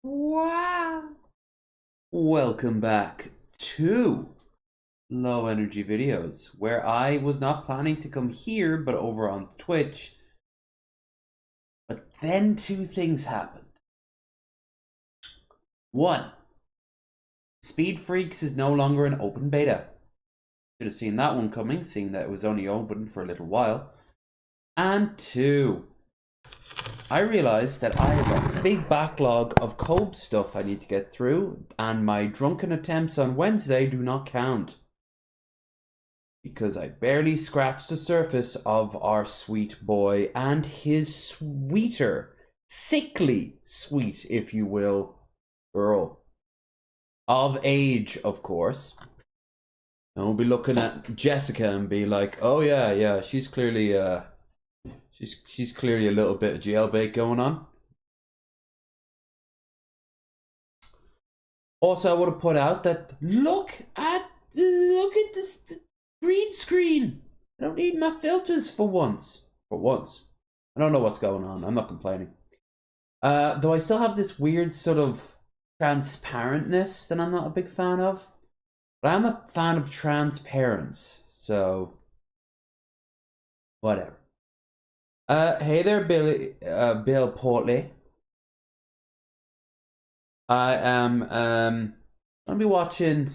Wow. Welcome back to Low Energy Videos, where I was not planning to come here, but over on Twitch. But then two things happened. One, Speed Freaks is no longer an open beta. Should have seen that one coming, seeing that it was only open for a little while. And two, I realized that I have a big backlog of Cobra stuff I need to get through, and my drunken attempts on Wednesday do not count. Because I barely scratched the surface of our sweet boy and his sweeter, sickly sweet, if you will, girl. Of age, of course. And we'll be looking at Jessica and be like, oh yeah, she's clearly she's clearly a little bit of jailbait going on. Also, I would have put out that look at this green screen. I don't need my filters for once. For once. I don't know what's going on. I'm not complaining. Though I still have this weird sort of transparentness that I'm not a big fan of. But I'm a fan of transparency, so whatever. Hey there, Bill Portley. I am gonna be watching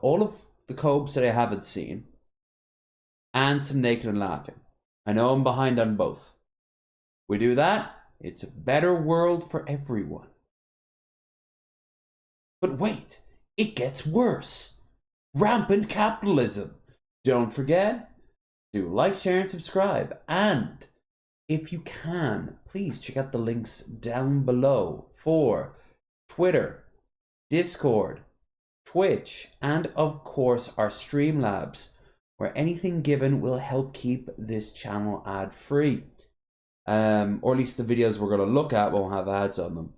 all of the Cobes that I haven't seen, and some Naked and Laughing. I know I'm behind on both. We do that, it's a better world for everyone. But wait, it gets worse. Rampant capitalism. Don't forget to like, share, and subscribe. And if you can, please check out the links down below for Twitter, Discord, Twitch, and of course our Streamlabs, where anything given will help keep this channel ad-free. Or at least the videos we're going to look at won't have ads on them.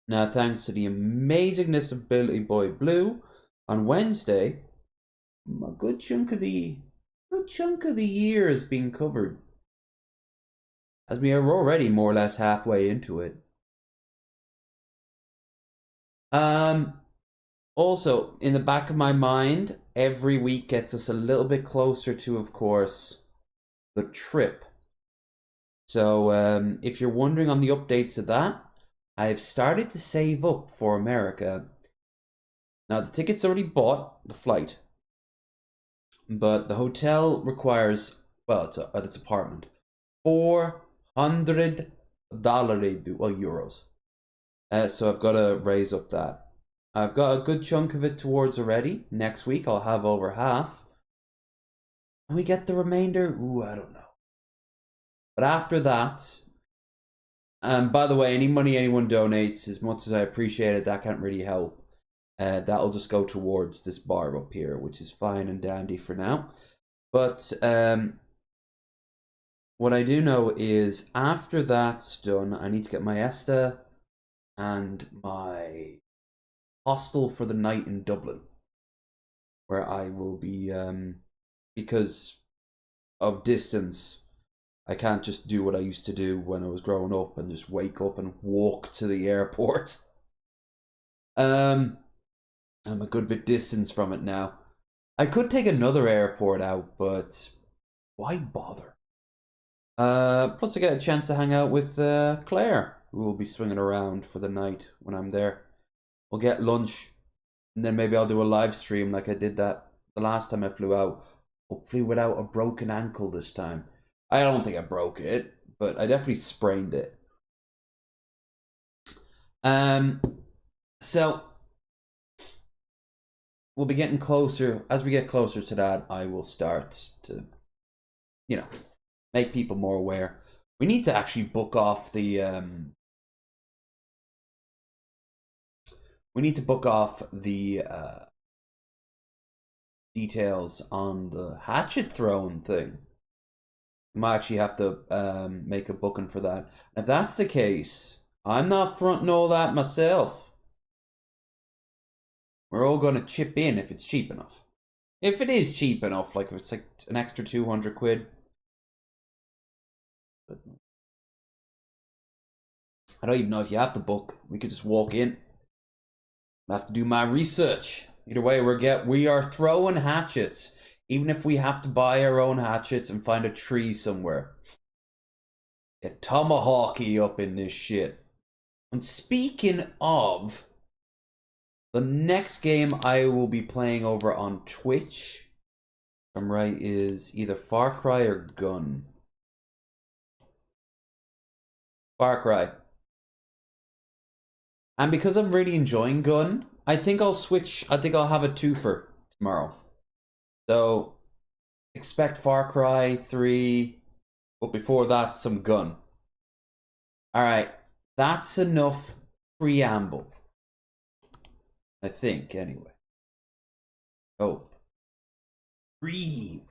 Now, thanks to the amazingness of Billy Boy Blue, on Wednesday, a good chunk of the year is being covered, as we are already more or less halfway into it. Also, in the back of my mind, every week gets us a little bit closer to, of course, the trip. So, if you're wondering on the updates of that, I've started to save up for America. Now, the ticket's already bought, the flight. But the hotel requires, well, it's apartment, $400, euros. So I've got to raise up that. I've got a good chunk of it towards already. Next week I'll have over half. And we get the remainder, I don't know. But after that, by the way, any money anyone donates, as much as I appreciate it, that can't really help. That'll just go towards this bar up here, which is fine and dandy for now. But what I do know is after that's done, I need to get my ESTA and my hostel for the night in Dublin, where I will be, because of distance, I can't just do what I used to do when I was growing up and just wake up and walk to the airport. I'm a good bit distance from it now. I could take another airport out, but why bother? Plus I get a chance to hang out with Claire, who will be swinging around for the night when I'm there. We'll get lunch, and then maybe I'll do a live stream like I did that the last time I flew out. Hopefully without a broken ankle this time. I don't think I broke it, but I definitely sprained it. So we'll be getting closer. As we get closer to that, I will start to, make people more aware. We need to actually book off the details on the hatchet throwing thing. We might actually have to make a booking for that. If that's the case, I'm not fronting all that myself. We're all going to chip in if it's cheap enough. If it is cheap enough, like if it's like an extra 200 quid. I don't even know if you have the book. We could just walk in. I have to do my research. Either way, we are throwing hatchets. Even if we have to buy our own hatchets and find a tree somewhere. Get tomahawky up in this shit. And speaking of, the next game I will be playing over on Twitch, if I'm right, is either Far Cry or Gun. Far Cry. And because I'm really enjoying Gun, I think I'll switch. I think I'll have a twofer tomorrow. So, expect Far Cry 3, but before that, some Gun. Alright, that's enough preamble. I think, anyway. Oh. Breathe.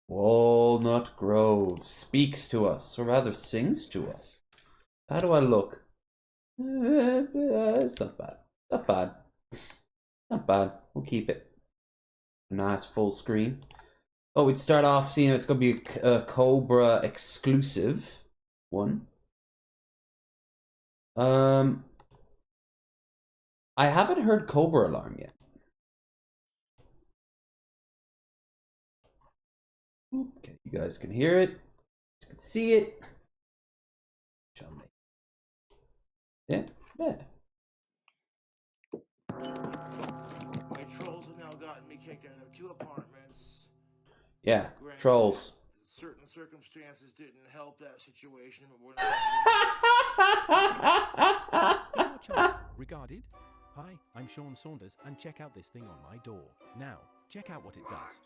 Walnut Grove speaks to us, or rather sings to us. How do I look? It's not bad. Not bad. Not bad. We'll keep it. Nice full screen. Oh, we'd start off seeing it's going to be a Cobra exclusive one. I haven't heard Cobra Alarm yet. Okay, you guys can hear it. You can see it. Show me. Yeah, yeah. My trolls have now gotten me kicked out of 2 apartments. Yeah, Granted, trolls. certain circumstances didn't help that situation, but we're Child regarded. Hi, I'm Sean Saunders, and check out this thing on my door. Now, check out what it does.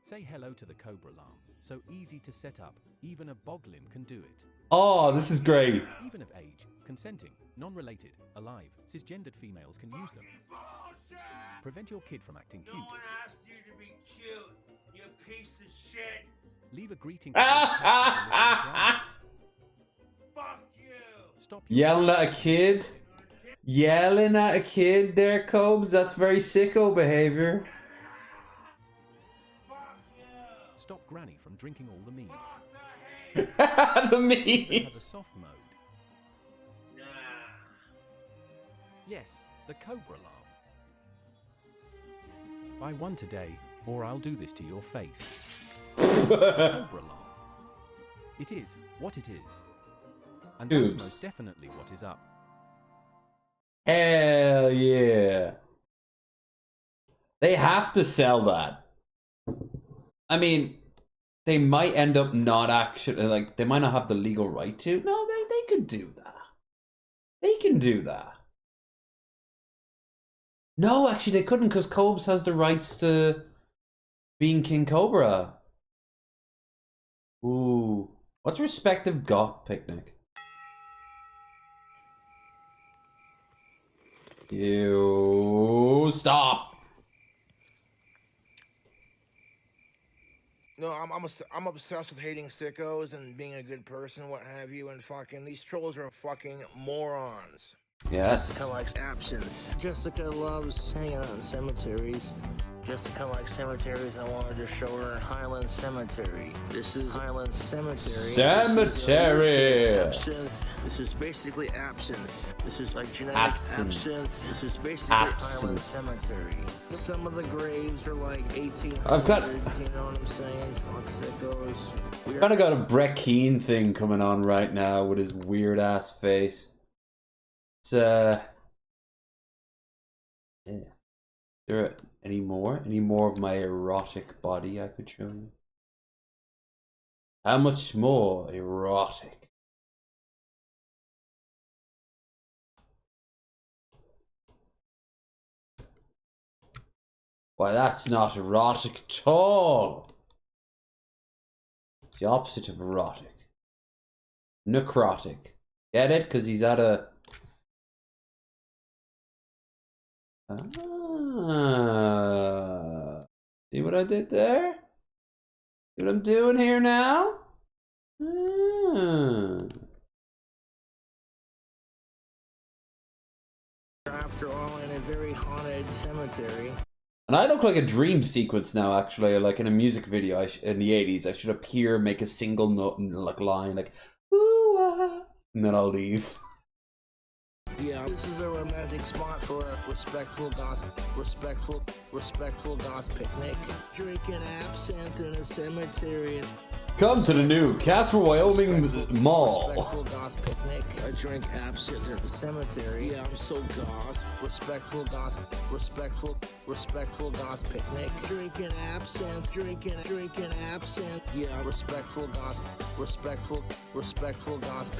Say hello to the Cobra alarm. So easy to set up, even a boglin can do it. Oh, this is great. Even of age, consenting, non-related, alive, cisgendered females can use them. Prevent your kid from acting cute. No one asked you to be cute, you piece of shit. Leave a greeting. Fuck you. Stop Yelling at a kid. Yelling at a kid there, Cobes. That's very sicko behavior. Fuck you. Stop Granny from drinking all the mead. The It meat. has a soft mode. Nah. Yes, the Cobra alarm. Buy one today, or I'll do this to your face. Cobra alarm. It is what it is. And that's Oops. most definitely what is up. Hell yeah. They have to sell that. I mean, they might end up not actually, like, they might not have the legal right to. No, they could do that. They can do that. No, actually, they couldn't, because Cobes has the rights to being King Cobra. Ooh. What's respective got, Picnic? You stop. No, I'm obsessed with hating sickos and being a good person, what have you, and fucking these trolls are fucking morons. Yes. Jessica likes absence. Jessica loves hanging out in cemeteries. Jessica likes cemeteries. I want to just show her Highland Cemetery. This is Highland Cemetery. Cemetery. Absence. This is basically absence. This is like genetic absence. This is basically Absence. Highland Cemetery. Some of the graves are like 1800. I've got. You know what I'm saying? Fuck sickos. I've kind of got a Brett Keane thing coming on right now with his weird ass face. It's yeah. There any more of my erotic body I could show you? How much more erotic? Why, that's not erotic at all. It's the opposite of erotic. Necrotic. Get it? Because he's at a... See what I did there? See what I'm doing here now? Ah. After all, in a very haunted cemetery. And I look like a dream sequence now, actually, like in a music video in the 80s. I should appear, make a single note, like line, like, ooh, ah, and then I'll leave. Yeah, this is a romantic spot for a respectful goth picnic. Drinking absinthe in a cemetery. Come to the new Casper, Wyoming Mall. Respectful goth picnic. I drink absinthe at the cemetery. Yeah, I'm so goth. Respectful goth picnic. Drinking absinthe. Drinking absinthe. Yeah, respectful goth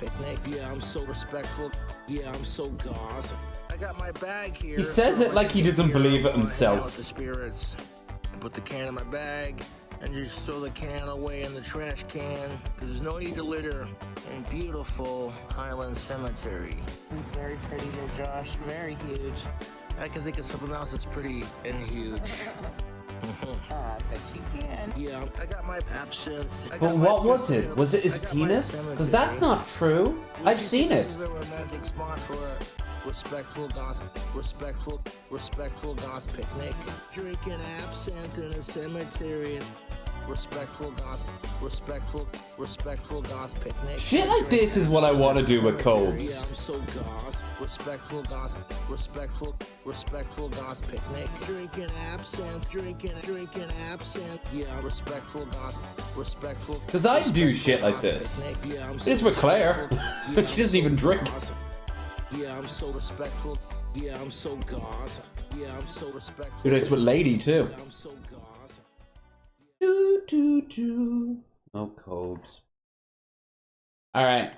picnic. Yeah, I'm so respectful. Yeah, I'm so goth. I got my bag here. He says it like he doesn't believe it himself. The spirits. Put the can in my bag and just throw the can away in the trash can, because there's no need to litter in beautiful Highland Cemetery. It's very pretty here, Josh. Very huge. I can think of something else that's pretty and huge. I bet you can. Yeah, I got my absinthe. But what was it? Was it his penis? Because that's not true. I've seen it. This is a romantic spot for a respectful goth picnic. Drinking absinthe in a cemetery. Respectful goth picnic. Shit like this is what I want to do with Cobes. Yeah, I'm so goth. Respectful goth picnic. Drinking absinthe. Yeah, respectful goth. Because I do shit like this. Yeah, I'm so This with Claire. She doesn't even drink. Yeah, I'm so respectful. Yeah, I'm so goth. Yeah, I'm so respectful. Do this with Lady too. Yeah, I'm so goth. No Cobes. Alright.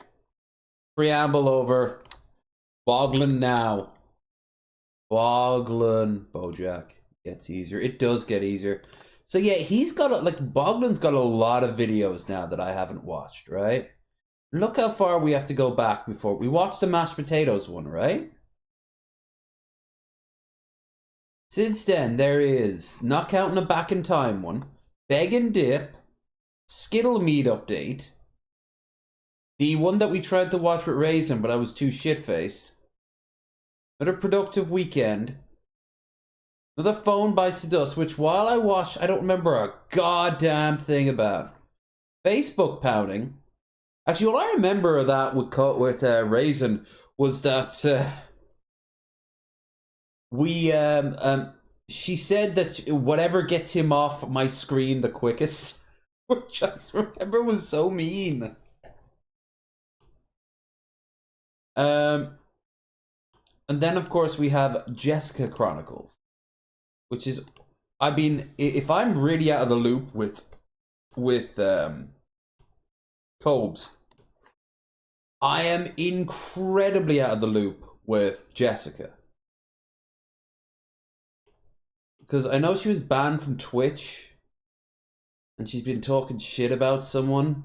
Preamble over. Boglin now. Boglin. Bojack. Gets easier. It does get easier. So yeah, he's got like Boglin's got a lot of videos now that I haven't watched, right? Look how far we have to go back before we watched the mashed potatoes one, right? Since then, there is Not Counting a Back in Time one, Beg and Dip, Skittle Meat update, the one that we tried to watch with Raisin, but I was too shit-faced, another productive weekend, another Phone by Sedus, which while I watched, I don't remember a goddamn thing about. Facebook pounding. Actually, what I remember of that with Raisin was that she said that whatever gets him off my screen the quickest, which I remember was so mean. And then of course we have Jessica Chronicles, which is, I mean, if I'm really out of the loop with Cobes, I am incredibly out of the loop with Jessica. Because I know she was banned from Twitch, and she's been talking shit about someone.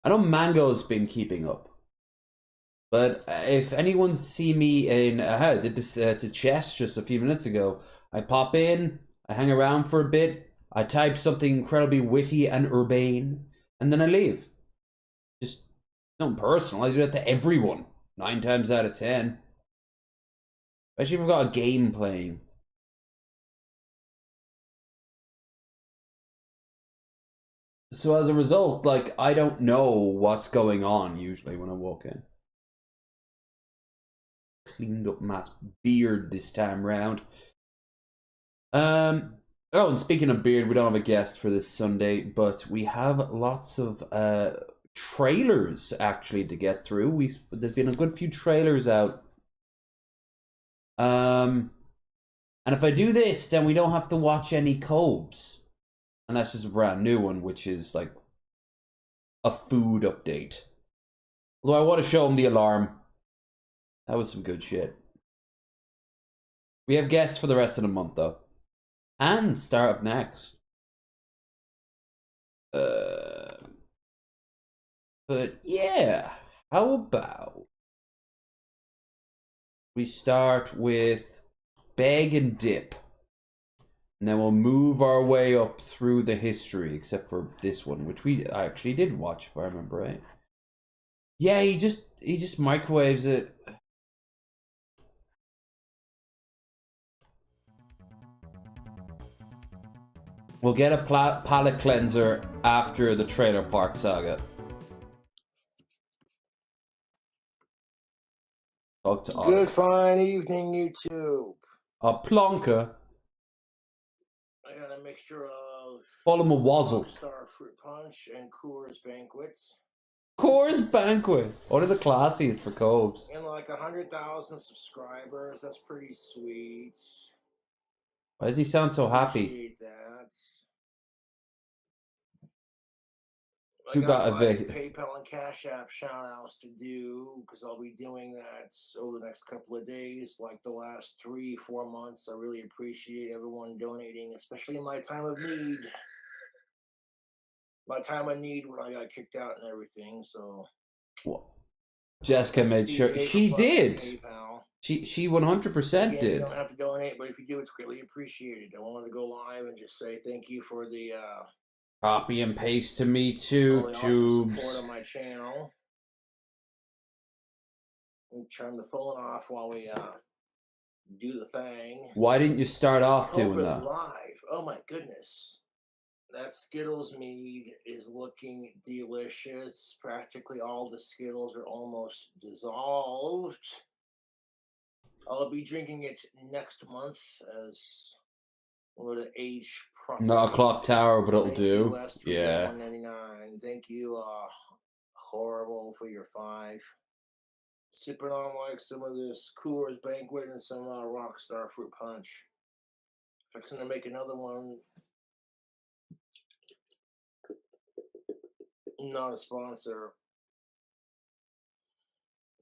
I know Mango's been keeping up. But if anyone's seen me in, I did this to chess just a few minutes ago. I pop in, I hang around for a bit, I type something incredibly witty and urbane, and then I leave. Just not personal. I do that to everyone 9 times out of 10. Especially if I've got a game playing. So as a result, like, I don't know what's going on usually when I walk in. Cleaned up Matt's beard this time round. Oh, and speaking of beard, we don't have a guest for this Sunday, but we have lots of trailers actually to get through. There's been a good few trailers out. And if I do this, then we don't have to watch any Cobes. Unless it's a brand new one, which is like a food update. Although I want to show him the alarm. That was some good shit. We have guests for the rest of the month, though. And start up next. But yeah, how about we start with Beg and Dip. And then we'll move our way up through the history, except for this one, which I actually did watch, if I remember right. Yeah, he just microwaves it. We'll get a palate cleanser after the Trailer Park Saga. Talk to us. Good fine evening, YouTube. A plonker. I got a mixture of Call him a wazzle. Star Fruit Punch and Coors Banquet. Coors Banquet. One of the classiest for Cobes. And like 100,000 subscribers. That's pretty sweet. Why does he sound so happy? Appreciate that. Who got my evicted? PayPal and Cash App shout outs to do because I'll be doing that over the next couple of days, like the last 3-4 months. I really appreciate everyone donating, especially in my time of need. My time of need when I got kicked out and everything. So Jessica made sure she did. PayPal. She 100% Again, did. you don't have to donate, but if you do, it's greatly appreciated. I wanted to go live and just say thank you for the copy and paste to me too, Tubes. Support on my channel. And turn the phone off while we do the thing. Why didn't you start off doing that? Live. Oh my goodness. That Skittles mead is looking delicious. Practically all the Skittles are almost dissolved. I'll be drinking it next month as one of the age properly. Not a clock tower, but it'll do. Yeah. $1.99. Thank you, Horrible, for your 5. Sipping on like some of this Coors Banquet and some Rockstar Fruit Punch. Fixing to make another one. Not a sponsor.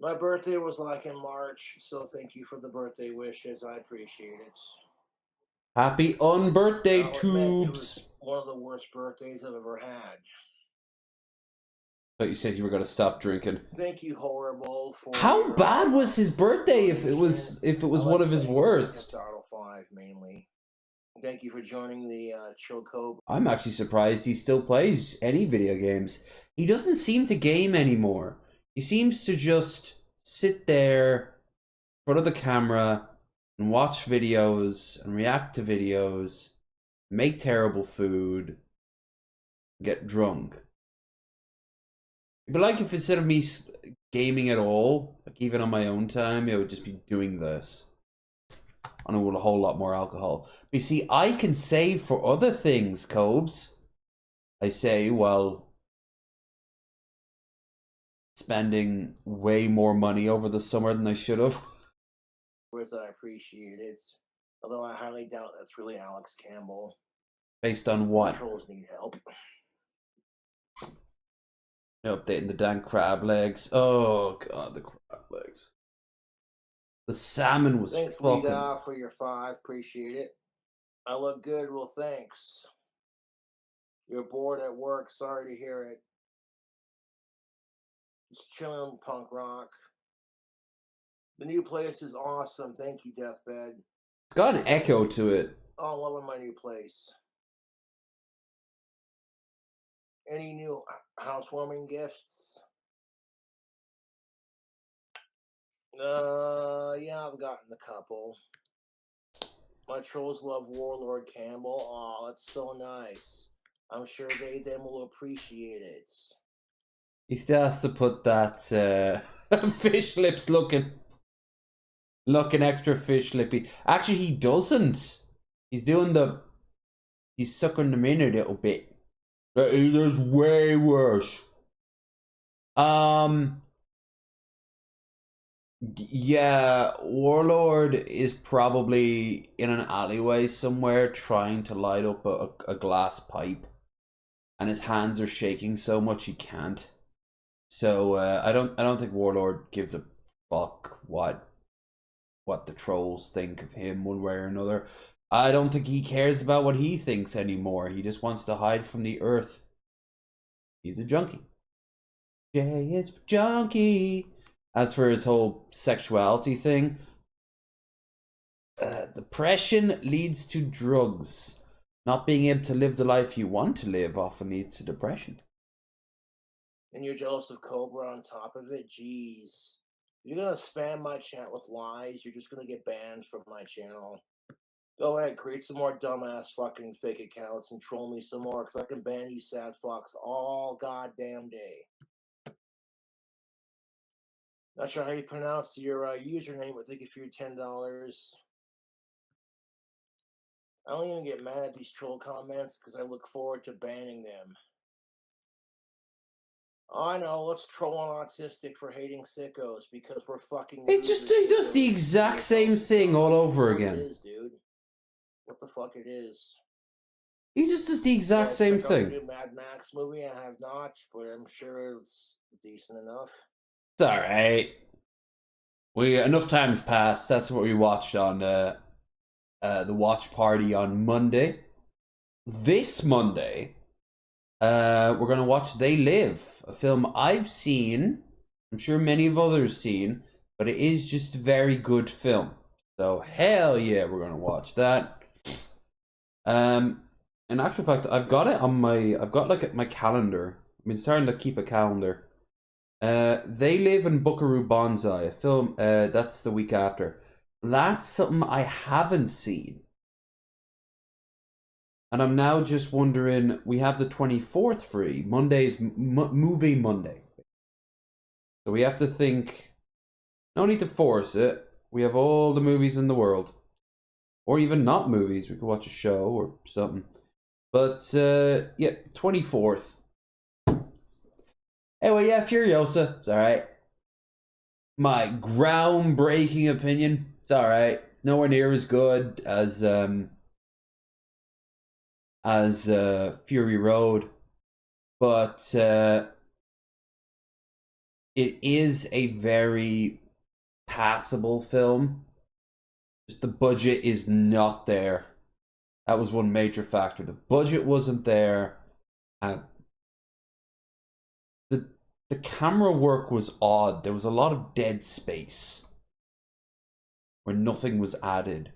My birthday was like in March, so thank you for the birthday wishes. I appreciate it. Happy unbirthday, Tubes. It was one of the worst birthdays I've ever had. But you said you were going to stop drinking. Thank you, Horrible. For how bad was his birthday? If it was one of his worst. 5 mainly. Thank you for joining the Choco. I'm actually surprised he still plays any video games. He doesn't seem to game anymore. He seems to just sit there in front of the camera and watch videos and react to videos, make terrible food, get drunk. But like if instead of me gaming at all, like even on my own time, I would just be doing this. I know with a whole lot more alcohol. But you see, I can save for other things, Cobes. I say, well, spending way more money over the summer than I should have. Words I appreciate it. Although I highly doubt that's really Alex Campbell. Based on what? Trolls need help. Updating the damn crab legs. Oh god, the crab legs. The salmon was thanks, fucking. Lita, for your 5. Appreciate it. I look good. Well, thanks. You're bored at work. Sorry to hear it. Just chilling, punk rock. The new place is awesome. Thank you, Deathbed. It's got an echo to it. Oh, I'm loving my new place. Any new housewarming gifts? Yeah, I've gotten a couple. My trolls love Warlord Campbell. Aw, that's so nice. I'm sure them will appreciate it. He still has to put that fish lips looking extra fish lippy. Actually, he doesn't. He's sucking them in a little bit. He does way worse. Yeah, Warlord is probably in an alleyway somewhere trying to light up a glass pipe, and his hands are shaking so much he can't. So I don't think Warlord gives a fuck what the trolls think of him one way or another. I don't think he cares about what he thinks anymore. He just wants to hide from the earth. He's a junkie. J is for junkie. As for his whole sexuality thing, Depression leads to drugs. Not being able to live the life you want to live often leads to depression. And you're jealous of Cobra on top of it? Jeez. If you're gonna spam my chat with lies, you're just gonna get banned from my channel. Go ahead, create some more dumbass fucking fake accounts and troll me some more, because I can ban you sad fucks all goddamn day. Not sure how you pronounce your username, but thank you for your $10. I don't even get mad at these troll comments because I look forward to banning them. I know, let's troll on Autistic for hating sickos because we're fucking. He does the exact same thing all over again. It is, dude. What the fuck it is? He just does the exact same check out thing. the new Mad Max movie. I have not, but I'm sure it's decent enough. It's all right. Enough time's passed. That's what we watched on the watch party on Monday. This Monday, we're gonna watch They Live, a film I've seen. I'm sure many of others seen, but it is just a very good film. So hell yeah, we're gonna watch that. In actual fact, I've got it on I've got like my calendar. I've been starting to keep a calendar. They Live in Buckaroo Banzai, a film that's the week after. That's something I haven't seen. And I'm now just wondering, we have the 24th free. Monday's movie Monday. So we have to think, no need to force it. We have all the movies in the world. Or even not movies, we could watch a show or something. But, yeah, 24th. Anyway, yeah, Furiosa, it's alright. My groundbreaking opinion, it's alright. Nowhere near as good as Fury Road. But, it is a very passable film. Just the budget is not there. That was one major factor. The budget wasn't there. The camera work was odd. There was a lot of dead space where nothing was added.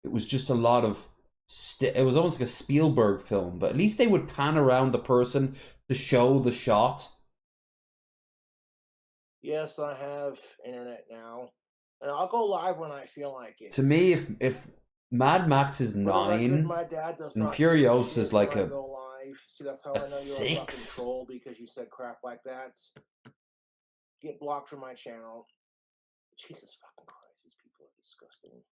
It was just a lot of... it was almost like a Spielberg film, but at least they would pan around the person to show the shot. Yes, I have internet now. And I'll go live when I feel like it. To me, if Mad Max is 9, my dad does and not Furiosa is like go live. See, that's how I know 6. you're a fucking troll, because you said crap like that. Get blocked from my channel. Jesus fucking Christ, these people are disgusting.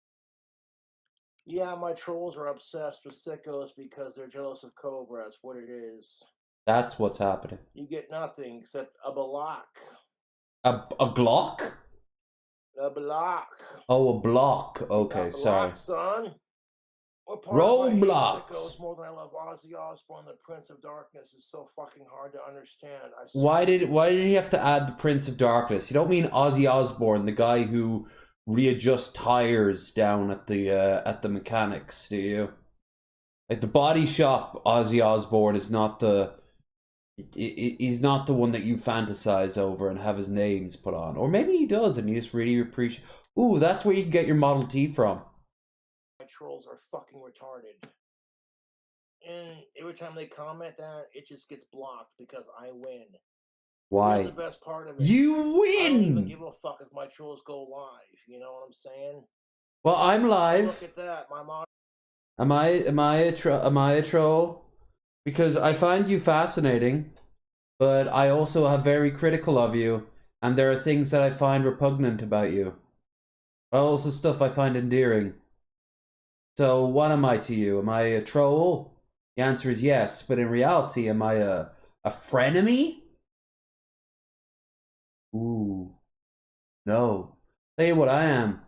Yeah, my trolls are obsessed with sickos because they're jealous of Cobra. That's what it is. That's what's happening. You get nothing except a block. A Glock? A block. Oh, a block. Okay, sorry. Son. Roblox. More than I love Ozzy Osbourne, the Prince of Darkness is so fucking hard to understand. Why did he have to add the Prince of Darkness? You don't mean Ozzy Osbourne, the guy who readjusts tires down at the mechanics, do you? Like the body shop Ozzy Osbourne is not the... he's not the one that you fantasize over and have his names put on. Or maybe he does and you just really appreciate... Ooh, that's where you can get your Model T from. My trolls are fucking retarded. And every time they comment that, it just gets blocked because I win. Why? Here's the best part of it. You win! I don't even give a fuck if my trolls go live. You know what I'm saying? Well, I'm live. Look at that. My mom... Am I a troll? Because I find you fascinating, but I also am very critical of you, and there are things that I find repugnant about you. Also stuff I find endearing. So what am I to you? Am I a troll? The answer is yes, but in reality, am I a frenemy? Ooh. No. Tell you what I am.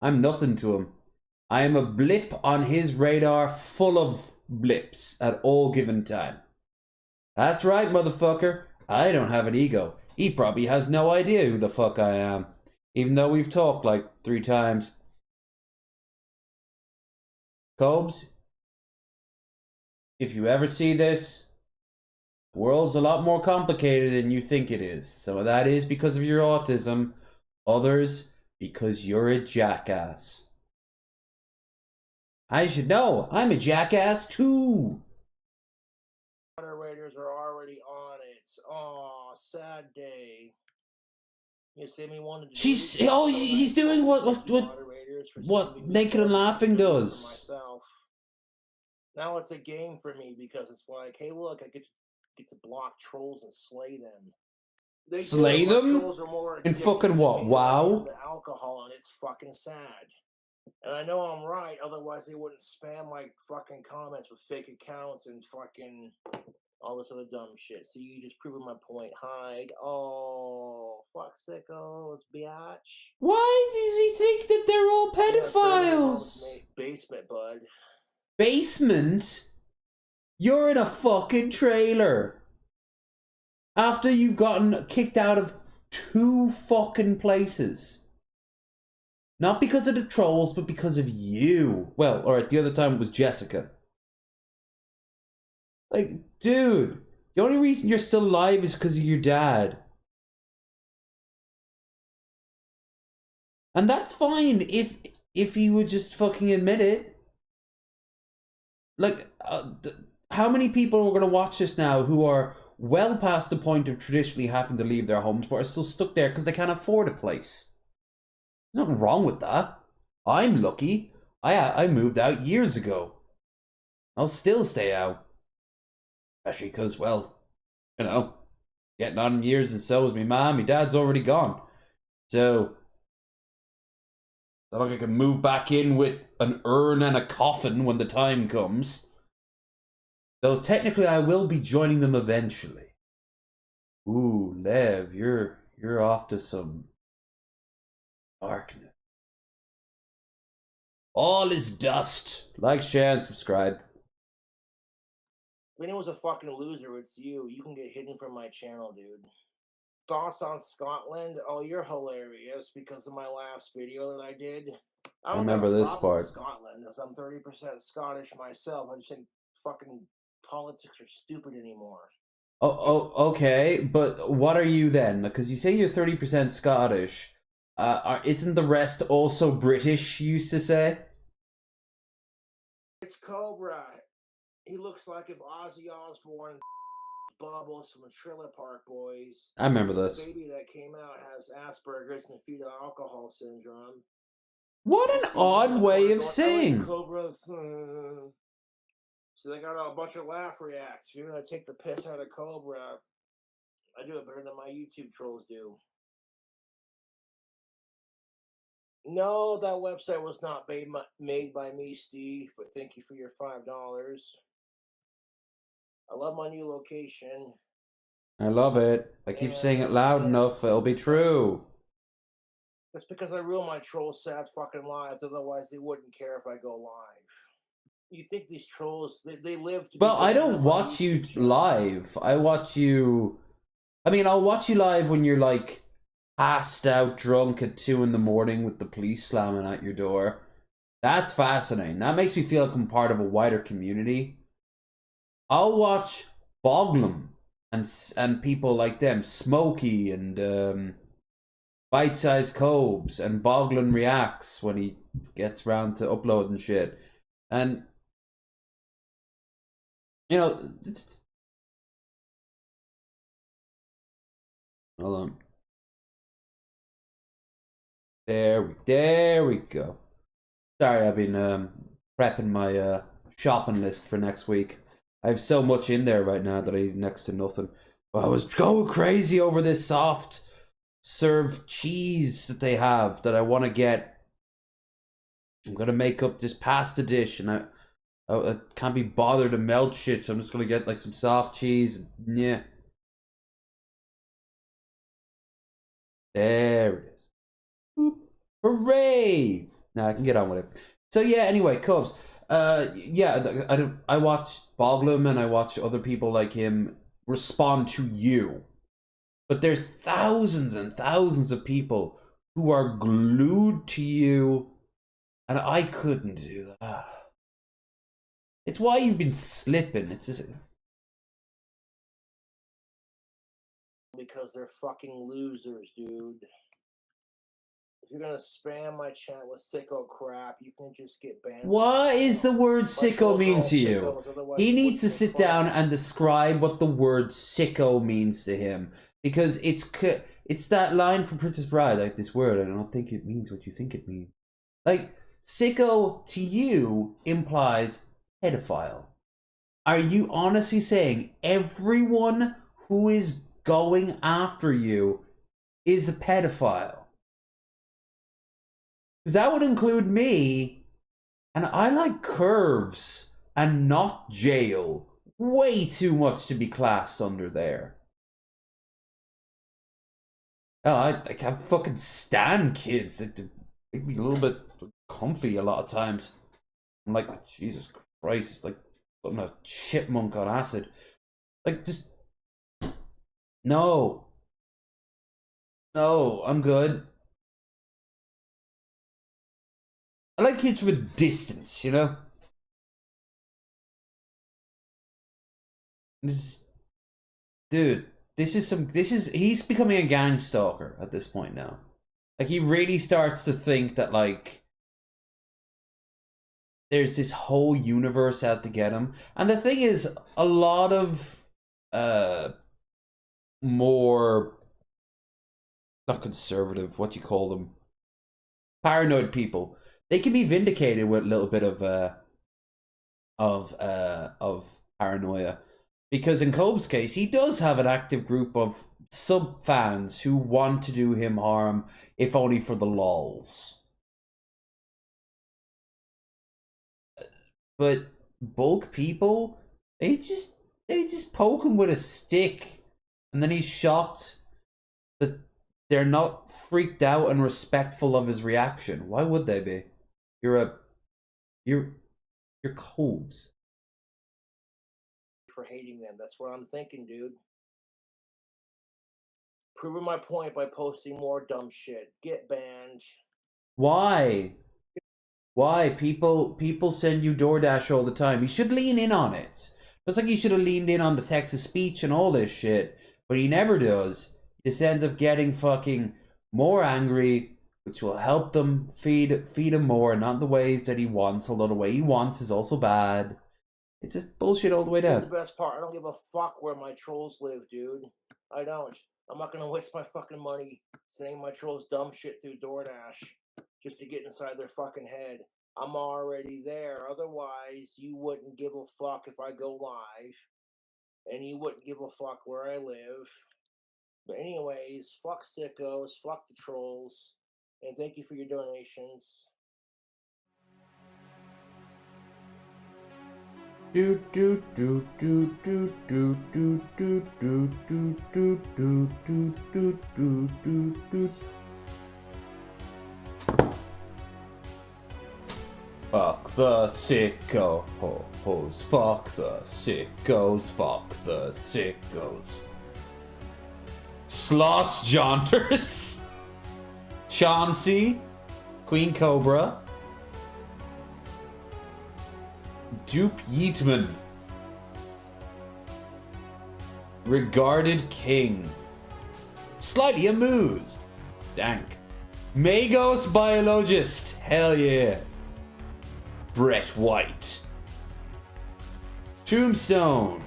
I'm nothing to him. I am a blip on his radar full of blips at all given time. That's right, motherfucker. I don't have an ego. He probably has no idea who the fuck I am. Even though we've talked like 3 times. Cobes, if you ever see this, the world's a lot more complicated than you think it is. Some of that is because of your autism. Others, because you're a jackass. I should know. I'm a jackass too. Moderators are already on it. Oh, sad day. You see me wanted to She's do oh he's doing what Naked and Laughing does. Now it's a game for me because it's like, hey, look, I get to block trolls and slay them. They Slay do it. them? My trolls are more In addicted fucking to what? me than I am WoW? to alcohol, and it's fucking sad. And I know I'm right, otherwise they wouldn't spam my fucking comments with fake accounts and fucking all this other dumb shit. So you just proving my point. Hide. Oh, fuck sickos, biatch. Why does he think that they're all pedophiles? Basement, bud. Basement? You're in a fucking trailer. After you've gotten kicked out of 2 fucking places. Not because of the trolls, but because of you. Well, alright, the other time it was Jessica. Like, dude, the only reason you're still alive is because of your dad. And that's fine if he would just fucking admit it. Like, how many people are going to watch this now who are well past the point of traditionally having to leave their homes but are still stuck there because they can't afford a place? There's nothing wrong with that. I'm lucky. I moved out years ago. I'll still stay out. Especially because, well, you know, getting on in years and so is me mom. My dad's already gone. So, I don't think I can move back in with an urn and a coffin when the time comes. Though technically I will be joining them eventually. Ooh, Lev, you're off to some darkness. All is dust. Like, share, and subscribe. If anyone's a fucking loser, it's you. You can get hidden from my channel, dude. Thoughts on Scotland? Oh, you're hilarious because of my last video that I did. I don't remember got a this problem part. with Scotland, as I'm 30% Scottish myself. I just think fucking politics are stupid anymore. Okay, but what are you then? Because you say you're 30% Scottish. Isn't the rest also British, you used to say? It's Cobra. He looks like if Ozzy Osbourne Bubbles from Trailer Park Boys. I remember this. The baby that came out has Asperger's and fetal alcohol syndrome. What an odd way of saying. Cobra. So they got a bunch of laugh reacts. You're gonna take the piss out of Cobra. I do it better than my YouTube trolls do. No, that website was not made by me, Steve, but thank you for your $5. I love my new location. I love it. I keep saying it loud enough, it'll be true. That's because I ruin my trolls' sad fucking lives. Otherwise, they wouldn't care if I go live. You think these trolls, they live to be... Well, I don't watch you live. I watch you... I mean, I'll watch you live when you're, like, passed out drunk at 2 in the morning with the police slamming at your door. That's fascinating. That makes me feel like I'm part of a wider community. I'll watch Boglum and people like them, Smokey and Bite-Sized Cobes, and Boglin reacts when he gets round to uploading shit. And, you know, hold on. There we go. Sorry, I've been prepping my shopping list for next week. I have so much in there right now that I need next to nothing. But I was going crazy over this soft serve cheese that they have that I want to get. I'm gonna make up this pasta dish, and I can't be bothered to melt shit, so I'm just gonna get like some soft cheese. Yeah, there it is. Boop. Hooray! Now I can get on with it. So yeah. Anyway, Cubs. Yeah, I watch Boglum and I watch other people like him respond to you. But there's thousands and thousands of people who are glued to you, and I couldn't do that. It's why you've been slipping. It's just... Because they're fucking losers, dude. If you're gonna spam my chat with sicko crap, you can just get banned. What is the word sicko mean to you? He needs to sit down and describe what the word sicko means to him, because it's that line from Princess Bride, like, this word, I don't think it means what you think it means. Like, sicko to you implies pedophile. Are you honestly saying everyone who is going after you is a pedophile? Because that would include me, and I like curves and not jail way too much to be classed under there. Oh, I can't fucking stand kids. They make me a little bit comfy a lot of times. I'm like, Jesus Christ, it's like putting a chipmunk on acid. Like, just... No. No, I'm good. I like kids from a distance, you know? Dude, he's becoming a gang stalker at this point now. Like, he really starts to think that, like, there's this whole universe out to get him. And the thing is, a lot of, more, not conservative, what do you call them? Paranoid people. They can be vindicated with a little bit of paranoia. Because in Cobb's case, he does have an active group of sub-fans who want to do him harm, if only for the lols. But bulk people, they just poke him with a stick, and then he's shocked that they're not freaked out and respectful of his reaction. Why would they be? You're Cobbs. For hating them. That's what I'm thinking, dude. Proving my point by posting more dumb shit. Get banned. Why? Why? People send you DoorDash all the time. You should lean in on it. Just like you should have leaned in on the text-to speech and all this shit. But he never does. He just ends up getting fucking more angry, which will help them feed him more, not the ways that he wants, although the way he wants is also bad. It's just bullshit all the way down. Here's the best part. I don't give a fuck where my trolls live, dude. I don't. I'm not gonna waste my fucking money sending my trolls dumb shit through DoorDash just to get inside their fucking head. I'm already there. Otherwise, you wouldn't give a fuck if I go live, and you wouldn't give a fuck where I live. But anyways, fuck sickos, fuck the trolls, and thank you for your donations. Do do do do do do do do do do do do do do do do. Fuck the sicko hoes. Fuck the sickos. Fuck the sickos. Sloss Jonders. Chauncey. Queen Cobra. Dupe Yeatman. Regarded King. Slightly amused. Dank. Magos Biologist. Hell yeah. Brett White. Tombstone.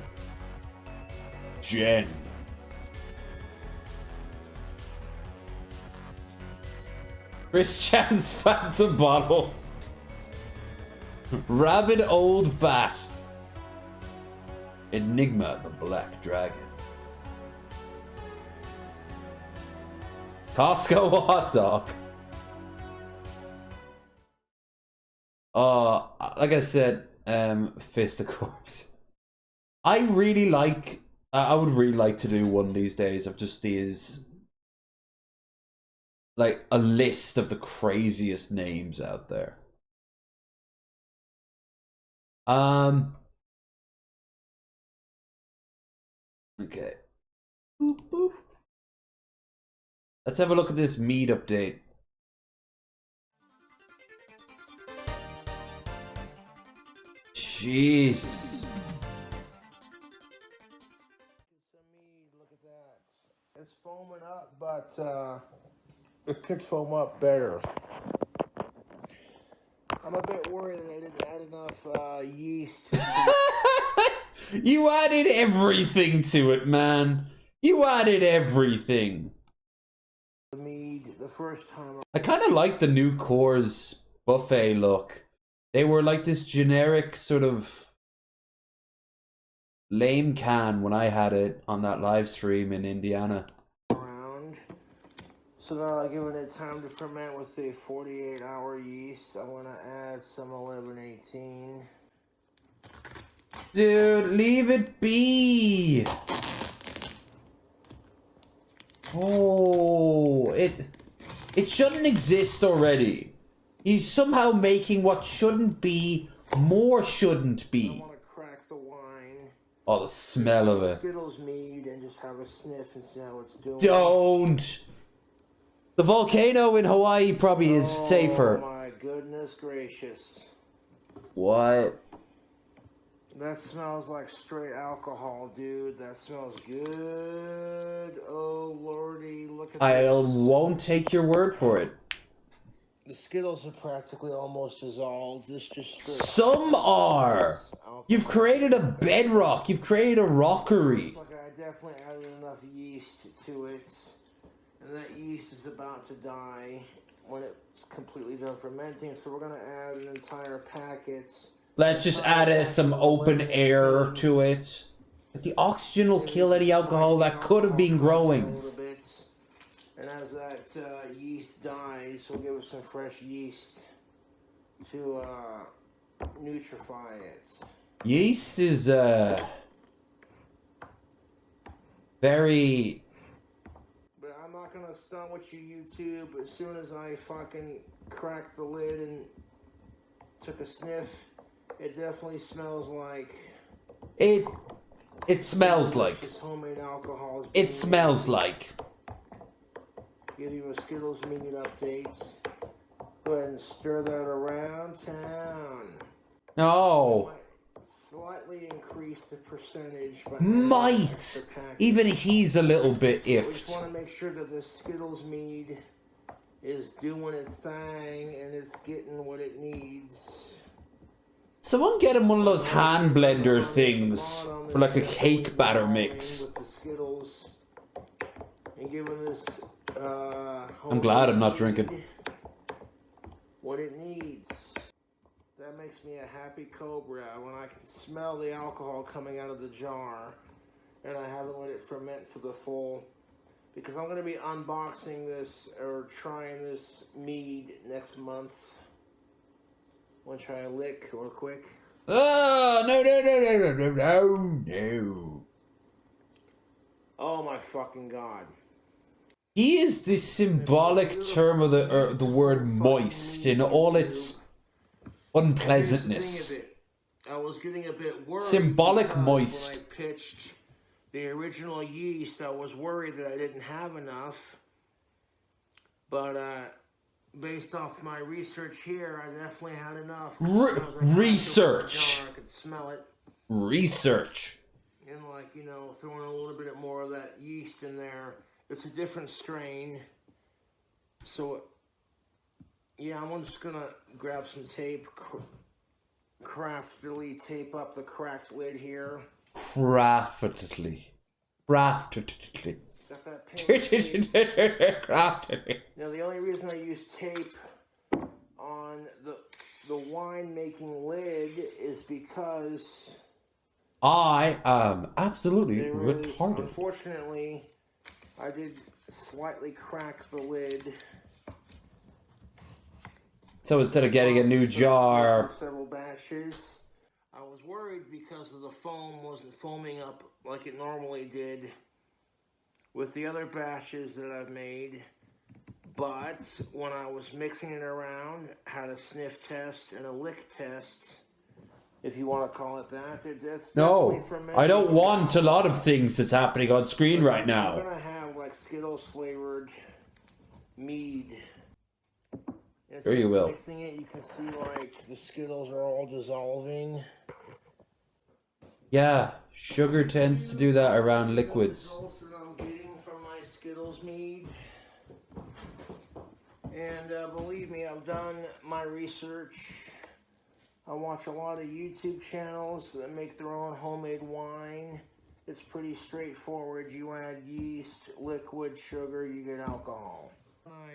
Jen. Christian's Phantom Bottle. Rabid Old Bat. Enigma the Black Dragon. Costco Hot Dog. Like I said, Fist of Corpse. I really like... I would really like to do one of these days of just these... like, a list of the craziest names out there. Okay. Boop, boop. Let's have a look at this meat update. Jesus. Some mead, look at that. It's foaming up, but It could foam up better. I'm a bit worried that I didn't add enough yeast to You added everything to it, man. You added everything. the mead the first time. I kind of like the new Coors buffet look. They were like this generic sort of lame can when I had it on that live stream in Indiana. Around. So now I've given it time to ferment with a 48-hour yeast. I want to add some 1118. Dude, leave it be. Oh, it shouldn't exist already. He's somehow making what shouldn't be more shouldn't I be. want to crack the wine. Oh, the smell of it. Skittles mead and just have a sniff and see how it's doing. Don't. The volcano in Hawaii probably is safer. Oh my goodness gracious. What? That smells like straight alcohol, dude. That smells good. Oh lordy, look at I this. won't take your word for it. The Skittles are practically almost dissolved. This just Some are. You've created a bedrock. You've created a rockery. Looks like I definitely added enough yeast to it. And that yeast is about to die when it's completely done fermenting. So we're going to add an entire packet. Let's just add some open air to it. The oxygen will kill any alcohol that could have been growing. And as that yeast dies, we'll give it some fresh yeast to nutrify it. Yeast is very... But I'm not gonna stunt with you, YouTube. As soon as I fucking cracked the lid and took a sniff, it definitely smells like... It smells like... homemade alcohol. It smells like... Give you a Skittles mead update. Go ahead and stir that around town. No. Slightly increase the percentage. Might. Even he's a little bit We iffed. just want to make sure that this Skittles mead is doing its thing and it's getting what it needs. Someone get him one of those hand blender things for like a cake batter mix. With the Skittles and giving this I'm glad I'm not drinking. What it needs. That makes me a happy Cobra when I can smell the alcohol coming out of the jar and I haven't let it ferment for the full, because I'm going to be unboxing this or trying this mead next month. Want to try a lick real quick? Oh, no. Oh my fucking god. He is the symbolic term of the word moist in all its unpleasantness. I was getting a bit worried. Symbolic moist. When I pitched the original yeast, I was worried that I didn't have enough. But based off my research here, I definitely had enough. Research. I could smell it. Research. And like, you know, throwing a little bit more of that yeast in there. It's a different strain. So, yeah, I'm just gonna grab some tape, craftily tape up the cracked lid here. Craftily. Got that Craftily. Now, the only reason I use tape on the wine making lid is because I am absolutely retarded. Unfortunately, I did slightly crack the lid. So instead of getting a new jar... Several batches. I was worried because of the foam wasn't foaming up like it normally did with the other batches that I've made. But when I was mixing it around, had a sniff test and a lick test, if you want to call it that. That's No, I don't want a lot of things that's happening on screen right now. I'm gonna have like Skittles flavored mead. And Sure you will. Mixing it, you can see like the Skittles are all dissolving. Yeah, sugar tends to do that around liquids. The results that I'm getting from my Skittles mead. And believe me, I've done my research. I watch a lot of YouTube channels that make their own homemade wine. It's pretty straightforward. You add yeast, liquid, sugar, you get alcohol. When I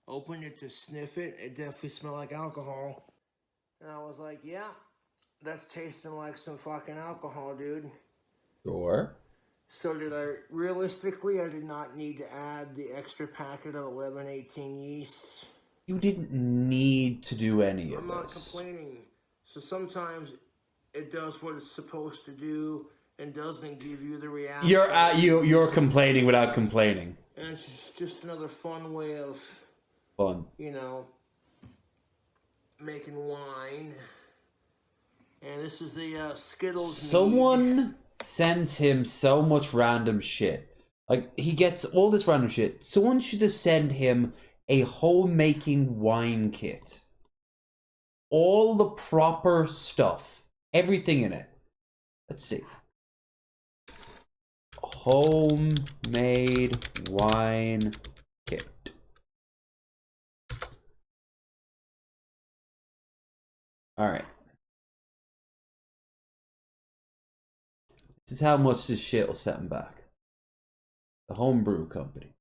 opened it to sniff it, it definitely smelled like alcohol. And I was like, yeah, that's tasting like some fucking alcohol, dude. Sure. So realistically, I did not need to add the extra packet of 1118 yeasts. You didn't need to do any of I'm not this. complaining. So sometimes it does what it's supposed to do and doesn't give you the reaction. You're complaining without complaining. And it's just another fun way of, Fun. you know, making wine. And this is the Skittles. Someone sends him so much random shit. Like, he gets all this random shit. Someone should just send him a homemaking wine kit. All the proper stuff. Everything in it. Let's see. Homemade wine kit. Alright. This is how much this shit will set him back. The homebrew company.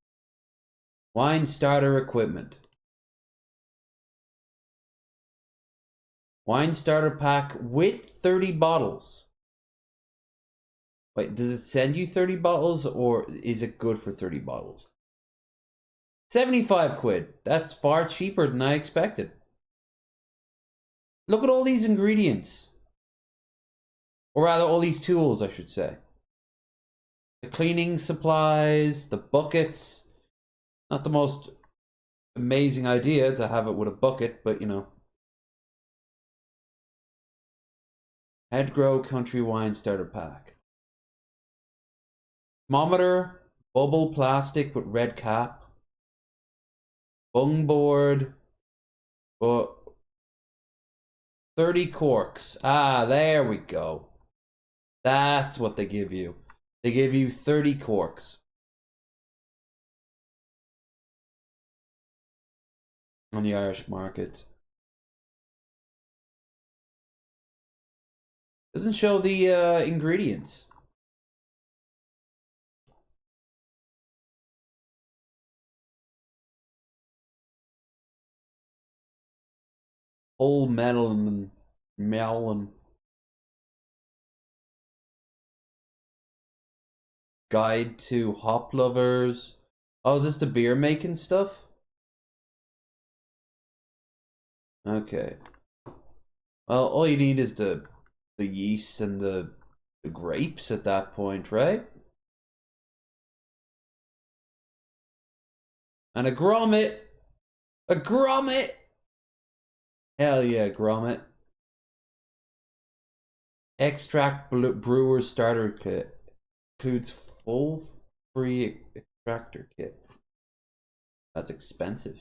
Wine starter equipment. Wine starter pack with 30 bottles. Wait, does it send you 30 bottles or is it good for 30 bottles? 75 quid. That's far cheaper than I expected. Look at all these ingredients. Or rather, all these tools, I should say. The cleaning supplies, the buckets. Not the most amazing idea to have it with a bucket, but you know. Headgrow Country Wine Starter Pack. Thermometer, bubble plastic with red cap. Bung board. 30 corks. Ah, there we go. That's what they give you. They give you 30 corks. On the Irish market. Doesn't show the ingredients. Whole melon. Guide to hop lovers. Oh, is this the beer making stuff? Okay. Well, all you need is the yeast and the grapes at that point, right? And a grommet. A grommet. Hell yeah, grommet. Extract brewer starter kit. Includes full free extractor kit. That's expensive.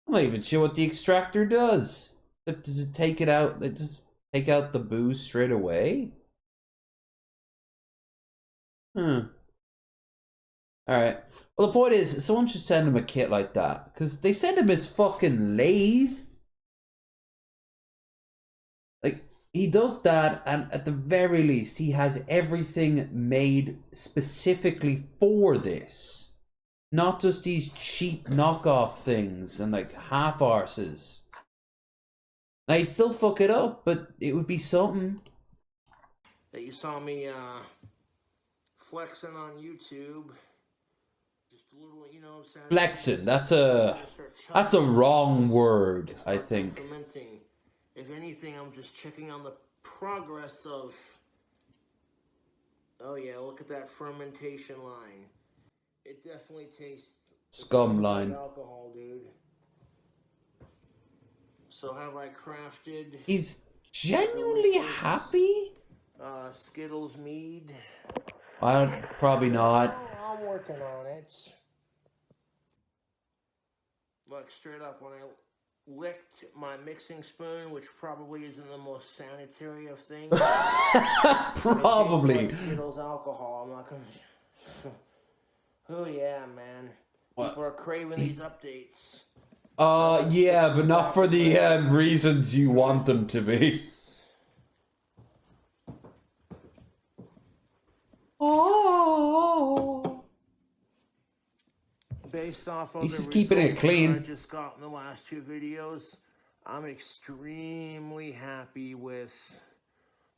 I'm not even sure what the extractor does. Does it take it out? It just take out the booze straight away? Alright. Well, the point is, someone should send him a kit like that. Because they send him his fucking lathe. Like, he does that, and at the very least, he has everything made specifically for this. Not just these cheap knockoff things and, like, half-arses. Now, he'd still fuck it up, but it would be something. That you saw me flexing on YouTube. Just a little, you know, Flexing. That's a wrong word, I think. Fermenting. If anything, I'm just checking on the progress of. Oh yeah, look at that fermentation line. It definitely tastes Scum line. like alcohol, dude. So have I crafted? He's genuinely happy? Skittles mead. Probably not. Oh, I'm working on it. Look, straight up, when I licked my mixing spoon, which probably isn't the most sanitary of things. Probably. Like Skittles alcohol. I'm not gonna. Oh yeah, man. People are craving these updates. Yeah, but not for the reasons you want them to be. Oh. Based off of He's the just keeping it results clean. that I just got in the last two videos, I'm extremely happy with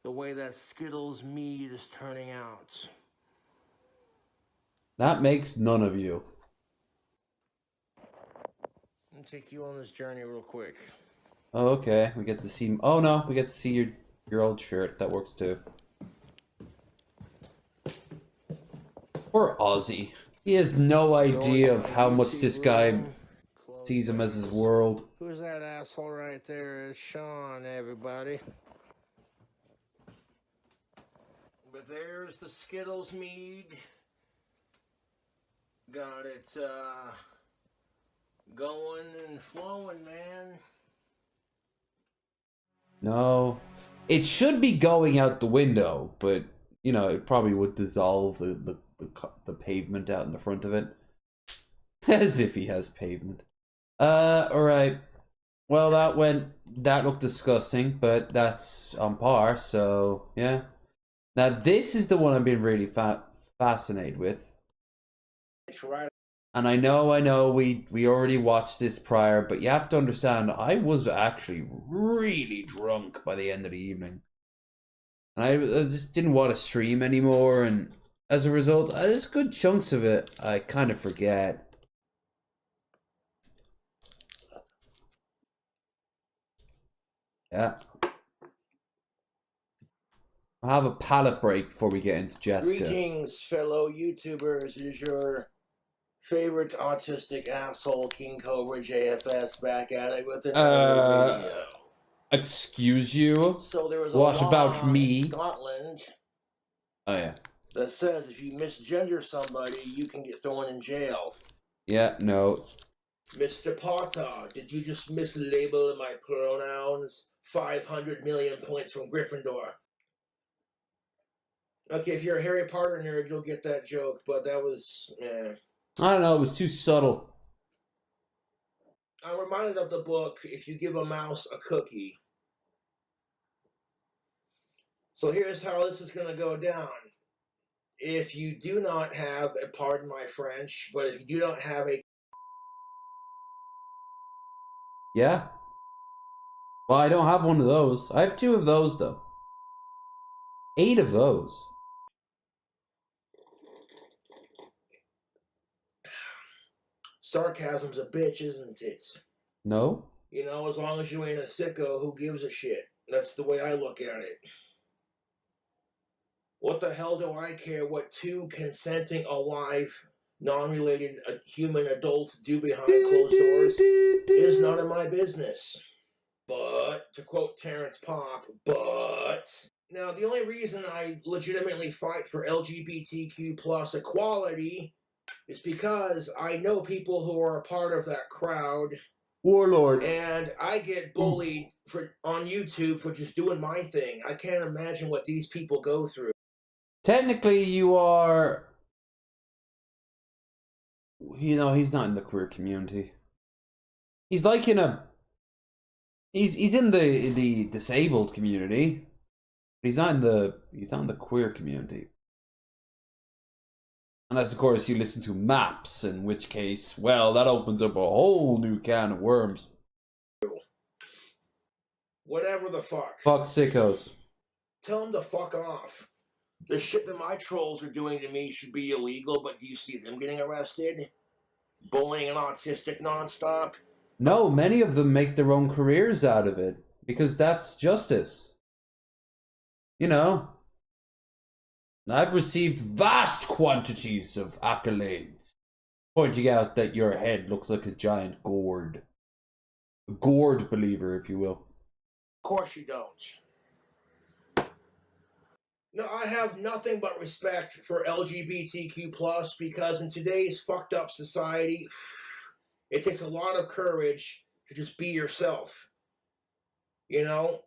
the way that Skittles mead is turning out. That makes none of you. Let me take you on this journey real quick. Oh, okay. We get to see. Oh no, we get to see your old shirt. That works too. Poor Ozzy. He has no idea of how much this guy sees him as his world. Who's that asshole right there? It's Sean, everybody. But there's the Skittles mead. Got it going and flowing, man. No. It should be going out the window, but, you know, it probably would dissolve the pavement out in the front of it. As if he has pavement. Alright. Well, that looked disgusting, but that's on par, so, yeah. Now, this is the one I've been really fascinated with. And I know, we already watched this prior, but you have to understand, I was actually really drunk by the end of the evening. And I just didn't want to stream anymore, and as a result, there's good chunks of it I kind of forget. Yeah. I'll have a palate break before we get into Jessica. Greetings, fellow YouTubers. Is your favorite autistic asshole, King Cobra JFS, back at it with another video. Excuse you? So there was a What law about me? in Scotland Oh, yeah. that says if you misgender somebody, you can get thrown in jail. Yeah, no. Mr. Potter, did you just mislabel my pronouns? 500 million points from Gryffindor. Okay, if you're a Harry Potter nerd, you'll get that joke, but that was, eh. I don't know, it was too subtle. I'm reminded of the book, If You Give a Mouse a Cookie. So here's how this is going to go down. If you do not have, pardon my French, but if you do not have a... Yeah. Well, I don't have one of those. I have 2 of those, though. 8 of those. Sarcasm's a bitch, isn't it? No? You know, as long as you ain't a sicko, who gives a shit? That's the way I look at it. What the hell do I care what 2 consenting, alive, non-related human adults do behind closed doors? It is none of my business. But, to quote Terrence Popp, but... Now, the only reason I legitimately fight for LGBTQ plus equality is because I know people who are a part of that crowd. Warlord. And I get bullied on YouTube for just doing my thing. I can't imagine what these people go through. Technically, you are... You know, he's not in the queer community. He's like in a... He's in the disabled community. But he's not in the queer community. Unless, of course, you listen to Maps, in which case, well, that opens up a whole new can of worms. Whatever the fuck. Fuck sickos. Tell them to fuck off. The shit that my trolls are doing to me should be illegal, but do you see them getting arrested? Bullying an autistic nonstop? No, many of them make their own careers out of it. Because that's justice. You know. I've received vast quantities of accolades, pointing out that your head looks like a giant gourd. A gourd believer, if you will. Of course you don't. No, I have nothing but respect for LGBTQ+, because in today's fucked up society, it takes a lot of courage to just be yourself. You know?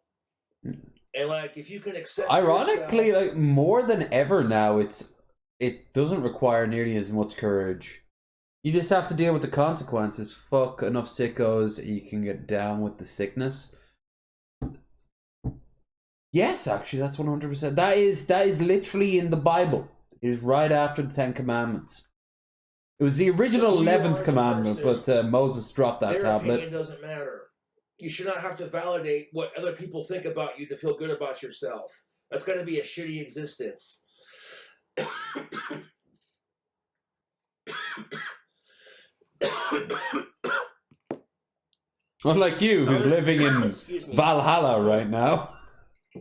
And like, if you can accept Ironically, yourself, like more than ever now, it doesn't require nearly as much courage. You just have to deal with the consequences. Fuck enough sickos, you can get down with the sickness. Yes, actually, that's 100%. That is literally in the Bible. It is right after the Ten Commandments. It was the original 11th commandment, but Moses dropped that their tablet. opinion doesn't matter. You should not have to validate what other people think about you to feel good about yourself. That's got to be a shitty existence. Unlike you, who's living in Valhalla right now.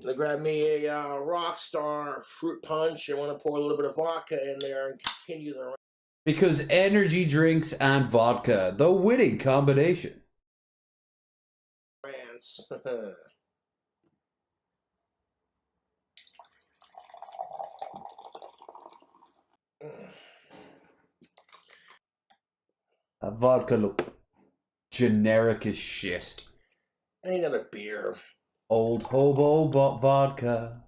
I grab me a Rockstar fruit punch and want to pour a little bit of vodka in there and continue the. Because energy drinks and vodka, the winning combination. Rants. That vodka look generic as shit. I need another beer. Old hobo vodka.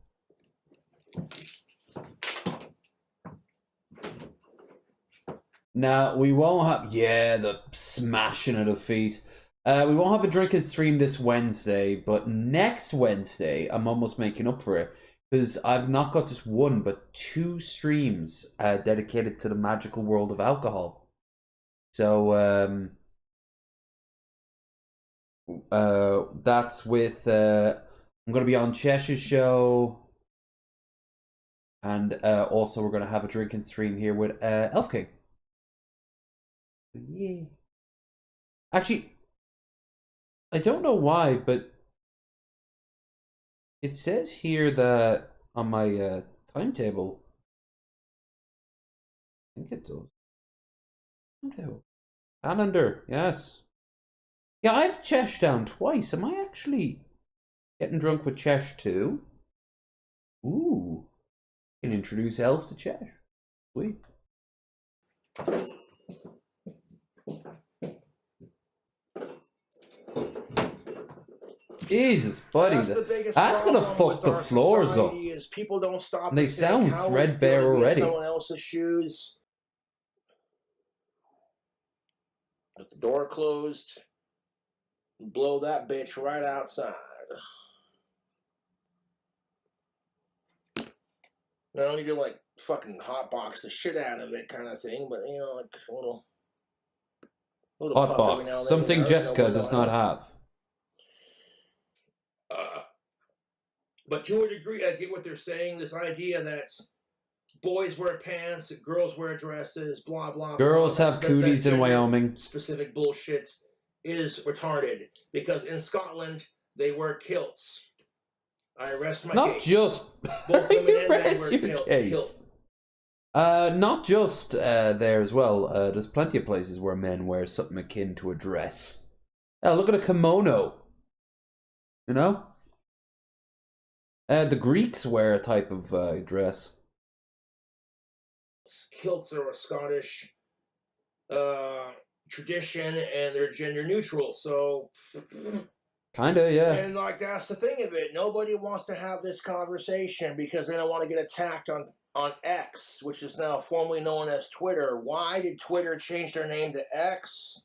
Now, we won't have... Yeah, the smashing of the feet. We won't have a drinking stream this Wednesday, but next Wednesday, I'm almost making up for it. Because I've not got just one, but 2 streams dedicated to the magical world of alcohol. So, that's with... I'm going to be on Chesh's show. And also we're going to have a drinking stream here with Elf King. Yeah. Actually, I don't know why, but it says here that on my timetable, I think it does. Calendar, yes. Yeah, I've Chesh down twice. Am I actually getting drunk with Chesh too? Ooh. Can introduce Elf to Chesh. Sweet. Jesus, buddy, that's gonna fuck the floors up. People don't stop. And they sound threadbare already. Someone else's shoes. With the door closed, blow that bitch right outside. Not only do like fucking hotbox the shit out of it, kind of thing, but you know, like a little hotbox, something Jessica does not have. But to a degree, I get what they're saying. This idea that boys wear pants, girls wear dresses, blah blah. Girls blah. have cooties in Wyoming. Specific bullshit is retarded because in Scotland they wear kilts. I rest my not case. Just Both women and men rest wear your case. kilts. Not just there as well. There's plenty of places where men wear something akin to a dress. Oh, look at a kimono. You know? The Greeks wear a type of dress. Kilts are a Scottish tradition, and they're gender neutral. So, kinda, yeah. And like that's the thing of it. Nobody wants to have this conversation because they don't want to get attacked on X, which is now formerly known as Twitter. Why did Twitter change their name to X?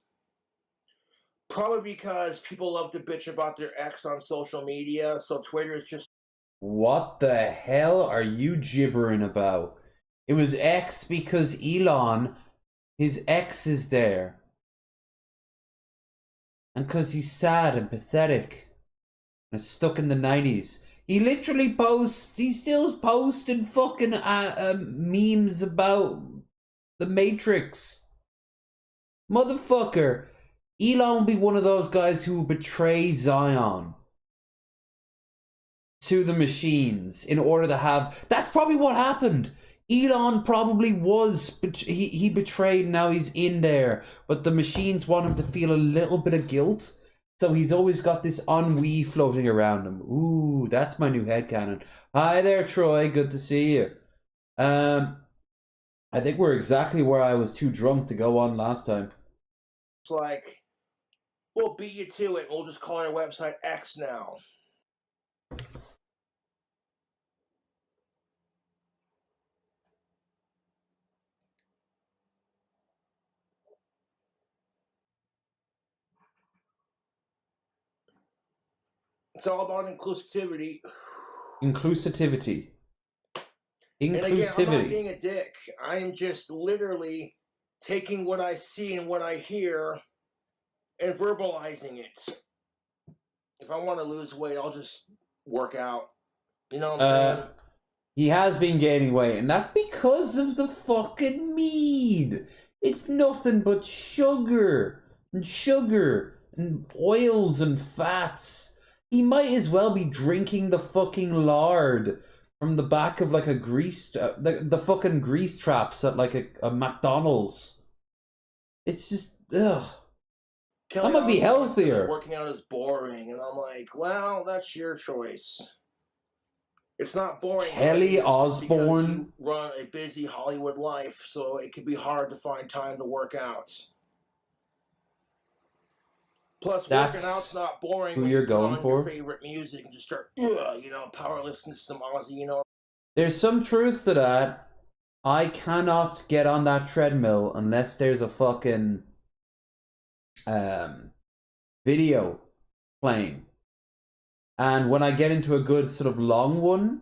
Probably because people love to bitch about their ex on social media, so Twitter is just... What the hell are you gibbering about? It was X because Elon, his ex is there. And because he's sad and pathetic. And stuck in the 90s. He literally posts, he's still posting fucking memes about the Matrix. Motherfucker. Elon will be one of those guys who betray Zion to the machines in order to have... That's probably what happened. Elon probably was... He betrayed, now he's in there. But the machines want him to feel a little bit of guilt. So he's always got this ennui floating around him. Ooh, that's my new headcanon. Hi there, Troy. Good to see you. I think we're exactly where I was too drunk to go on last time. It's like... We'll beat you to it. We'll just call our website X now. It's all about inclusivity. Inclusivity. And again, I'm not Inclusivity. being a dick. I'm just literally taking what I see and what I hear and verbalizing it. If I want to lose weight, I'll just work out. You know what I'm saying? He has been gaining weight, and that's because of the fucking mead. It's nothing but sugar and oils and fats. He might as well be drinking the fucking lard from the back of like a grease, the fucking grease traps at like a McDonald's. It's just ugh. Kelly I'm gonna be Osbourne said that healthier. working out is boring, and I'm like, well, that's your choice. It's not boring. Kelly Because Osbourne. you run a busy Hollywood life, so it can be hard to find time to work out. Plus, That's working out's not boring who when you're you put going on your for. favorite music and just start, powerlifting to some Aussie, There's some truth to that. I cannot get on that treadmill unless there's a fucking video playing. And when I get into a good sort of long one,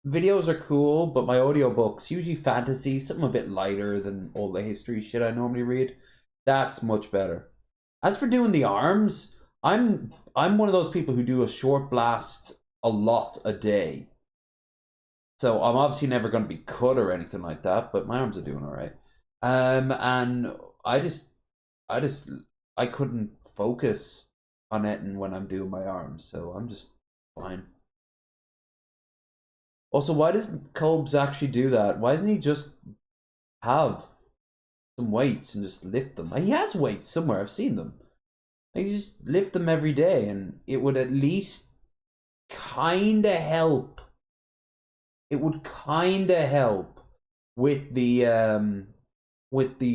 videos are cool, but my audiobooks, usually fantasy, something a bit lighter than all the history shit I normally read, that's much better. As for doing the arms, I'm one of those people who do a short blast a lot a day. So I'm obviously never going to be cut or anything like that, but my arms are doing all right. And I couldn't focus on it when I'm doing my arms, so I'm just fine. Also, why doesn't Cobes actually do that? Why doesn't he just have some weights and just lift them? He has weights somewhere. I've seen them. Like, you just lift them every day, and it would at least kind of help. It would kind of help with the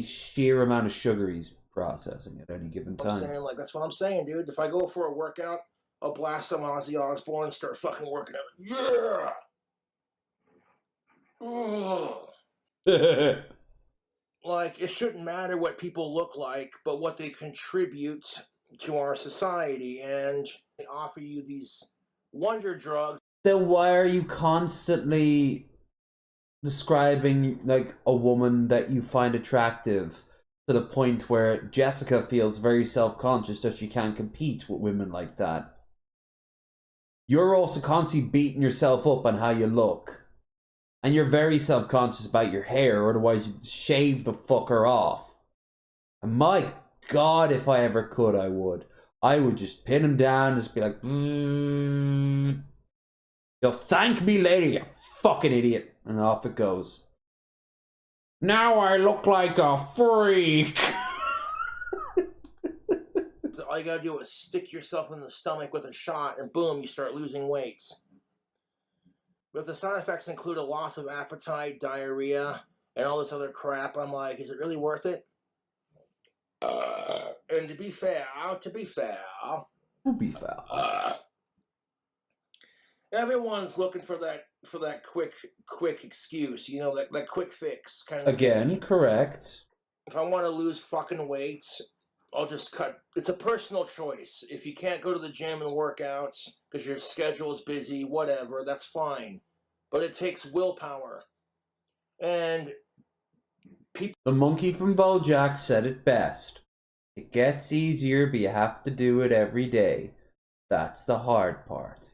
sheer amount of sugar he's processing at any given time. saying, like, that's what I'm saying, dude. If I go for a workout, I'll blast some Ozzy Osbourne and start fucking working out. Yeah! Like, it shouldn't matter what people look like, but what they contribute to our society. And they offer you these wonder drugs. Then why are you constantly describing like a woman that you find attractive to the point where Jessica feels very self-conscious that she can't compete with women like that? You're also constantly beating yourself up on how you look. And you're very self-conscious about your hair, otherwise you'd shave the fucker off. And my God, if I ever could, I would. I would just pin him down and just be like, you'll thank me later, you fucking idiot. And off it goes. Now I look like a freak. So all you gotta do is stick yourself in the stomach with a shot, and boom, you start losing weight. But if the side effects include a loss of appetite, diarrhea, and all this other crap, I'm like, is it really worth it? And to be fair, everyone's looking for that quick excuse, that quick fix kind of Again, thing. correct. If I want to lose fucking weight, I'll just cut. It's a personal choice. If you can't go to the gym and work out because your schedule is busy, whatever, that's fine. But it takes willpower. And The monkey from BoJack said it best. It gets easier, but you have to do it every day. That's the hard part.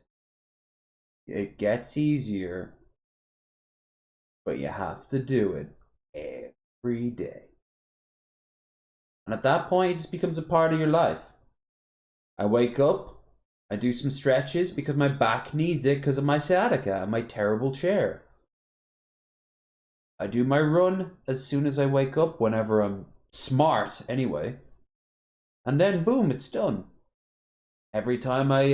It gets easier, but you have to do it every day. And at that point, it just becomes a part of your life. I wake up, I do some stretches because my back needs it because of my sciatica and my terrible chair. I do my run as soon as I wake up, whenever I'm smart anyway. And then boom, it's done. Every time my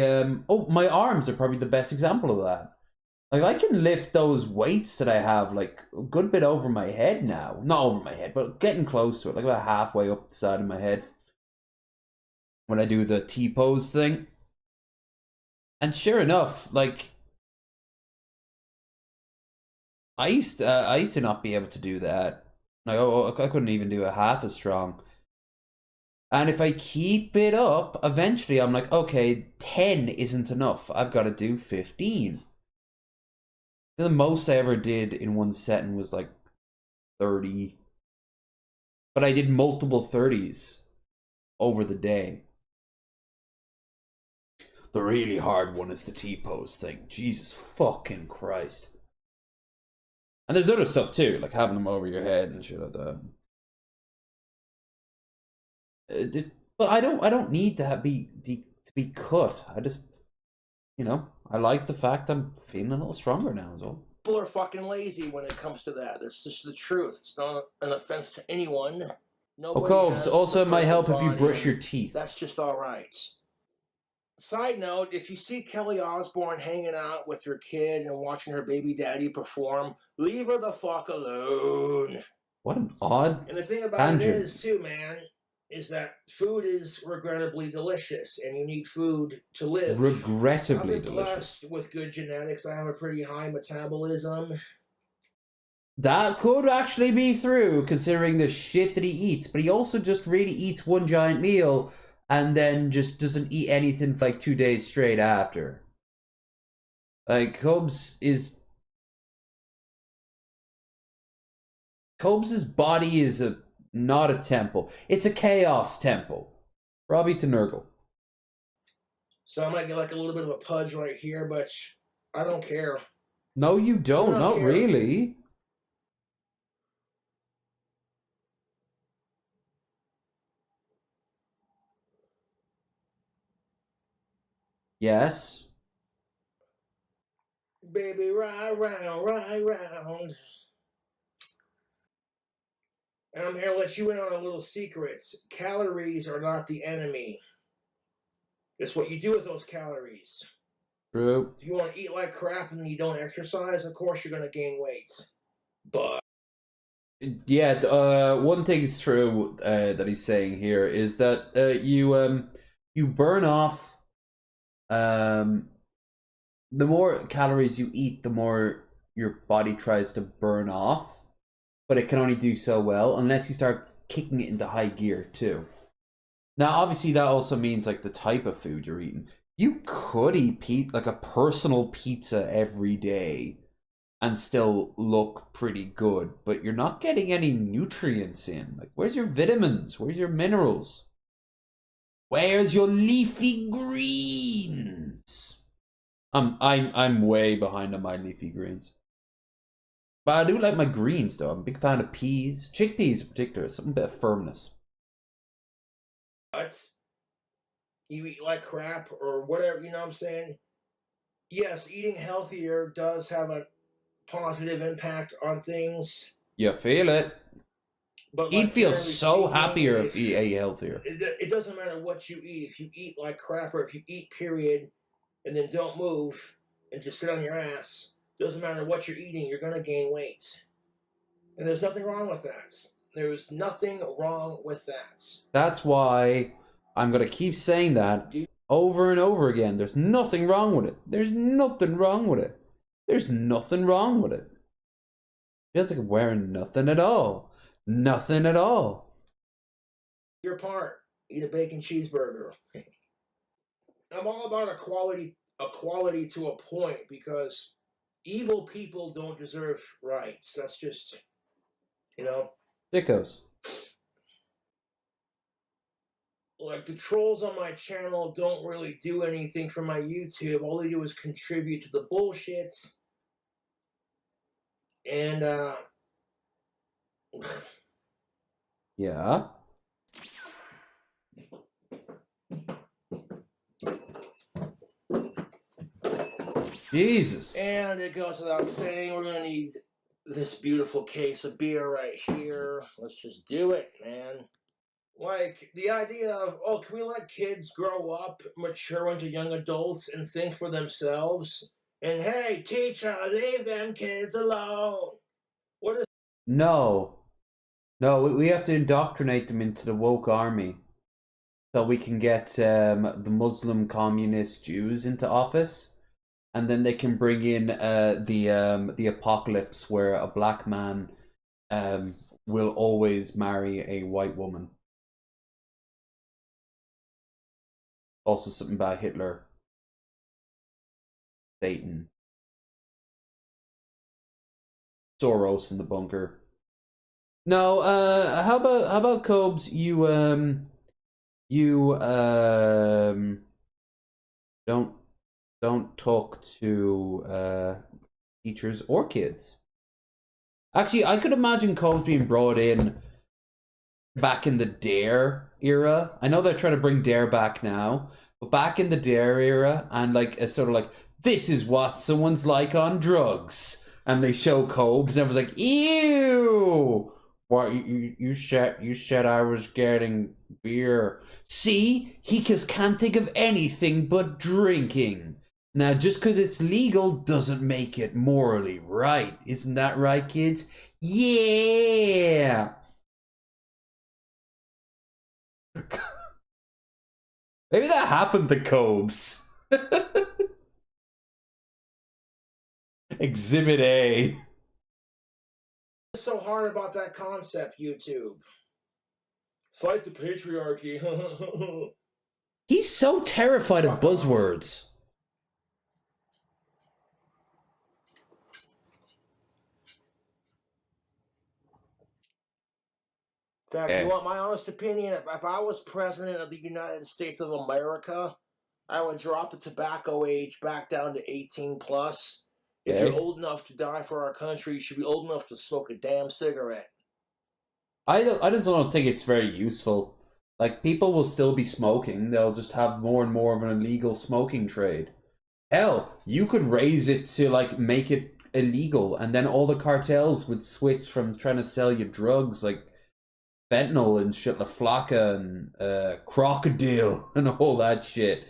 arms are probably the best example of that. Like, I can lift those weights that I have like a good bit over my head now. Not over my head, but getting close to it, like about halfway up the side of my head. when I do the T-pose thing. And sure enough, like, I used to not be able to do that. Like, I couldn't even do it half as strong. And if I keep it up, eventually I'm like, okay, 10 isn't enough. I've got to do 15. The most I ever did in one setting was like 30. But I did multiple 30s over the day. The really hard one is the T-pose thing. Jesus fucking Christ. And there's other stuff too, like having them over your head and shit like that. But I don't need to be cut. I just, you know, I like the fact I'm feeling a little stronger now. Is all. People are fucking lazy when it comes to that. It's just the truth. It's not an offense to anyone. Nobody Cobes, also it might help if you brush your teeth. That's just all right. Side note, if you see Kelly Osbourne hanging out with her kid and watching her baby daddy perform, leave her the fuck alone. What an odd And the thing about tangent. it is, too, man, is that food is regrettably delicious, and you need food to live. Regrettably I've been delicious. blessed with good genetics. I have a pretty high metabolism. That could actually be true, considering the shit that he eats. But he also just really eats one giant meal and then just doesn't eat anything for like 2 days straight after. Like, Cobes's body is not a temple. It's a chaos temple. Robbie to Nurgle. So I might get like a little bit of a pudge right here, but I don't care. No, you don't. Not care. really. Yes. Baby, ride round, ride round. And I'm here to let you in on a little secret. Calories are not the enemy. It's what you do with those calories. True. If you want to eat like crap and you don't exercise, of course you're going to gain weight. But yeah, one thing is true that he's saying here is that you burn off the more calories you eat, the more your body tries to burn off, but it can only do so well unless you start kicking it into high gear too. Now, obviously, that also means like the type of food you're eating. You could eat like a personal pizza every day and still look pretty good, but you're not getting any nutrients in. Like, where's your vitamins? Where's your minerals? Where's your leafy greens? I'm way behind on my leafy greens. But I do like my greens though. I'm a big fan of peas. Chickpeas in particular, something bit of firmness. But you eat like crap or whatever, you know what I'm saying? Yes, eating healthier does have a positive impact on things. You feel it. But He'd like, feel so speaking, happier if he ate healthier. It doesn't matter what you eat. If you eat like crap or if you eat, period, and then don't move and just sit on your ass, doesn't matter what you're eating, you're going to gain weight. And there's nothing wrong with that. There's nothing wrong with that. That's why I'm going to keep saying that over and over again. There's nothing wrong with it. There's nothing wrong with it. There's nothing wrong with it. Feels like I'm wearing nothing at all. Nothing at all. Your part. Eat a bacon cheeseburger. I'm all about equality to a point, because evil people don't deserve rights. That's just, you know. Sickos. Like, the trolls on my channel don't really do anything for my YouTube. All they do is contribute to the bullshit. And Yeah. Jesus. And it goes without saying, we're gonna need this beautiful case of beer right here. Let's just do it, man. Like, the idea of, oh, can we let kids grow up, mature into young adults, and think for themselves? And hey, teacher, leave them kids alone. What is... No. No, we have to indoctrinate them into the woke army. so we can get the Muslim communist Jews into office, and then they can bring in the apocalypse where a black man will always marry a white woman. Also something about Hitler, Satan, Soros in the bunker. No, how about Cobes? You don't talk to teachers or kids. Actually, I could imagine Cobes being brought in back in the Dare era. I know they're trying to bring Dare back now, but back in the Dare era, and like a sort of like, this is what someone's like on drugs, and they show Cobes, and everyone's like, ew. What you said I was getting beer. See, he just can't think of anything but drinking. Now, just because it's legal doesn't make it morally right. Isn't that right, kids? Yeah. Maybe that happened to Cobes. Exhibit A. What's so hard about that concept, YouTube? Fight the patriarchy. He's so terrified of buzzwords. In fact, you want my honest opinion? If I was president of the United States of America, I would drop the tobacco age back down to 18 plus. If you're old enough to die for our country, you should be old enough to smoke a damn cigarette. I just don't think it's very useful. Like, people will still be smoking. They'll just have more and more of an illegal smoking trade. Hell, you could raise it to, like, make it illegal, and then all the cartels would switch from trying to sell you drugs, like fentanyl and shit, La Flaca and crocodile and all that shit,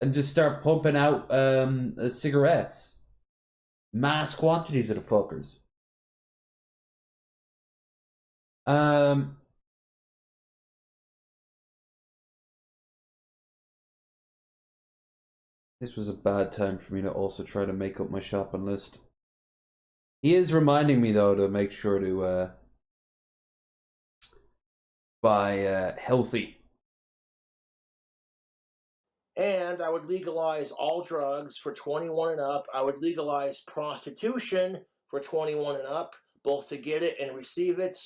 and just start pumping out cigarettes. Mass quantities of the fuckers. This was a bad time for me to also try to make up my shopping list. He is reminding me, though, to make sure to buy healthy. And I would legalize all drugs for 21 and up. I would legalize prostitution for 21 and up, both to get it and receive it.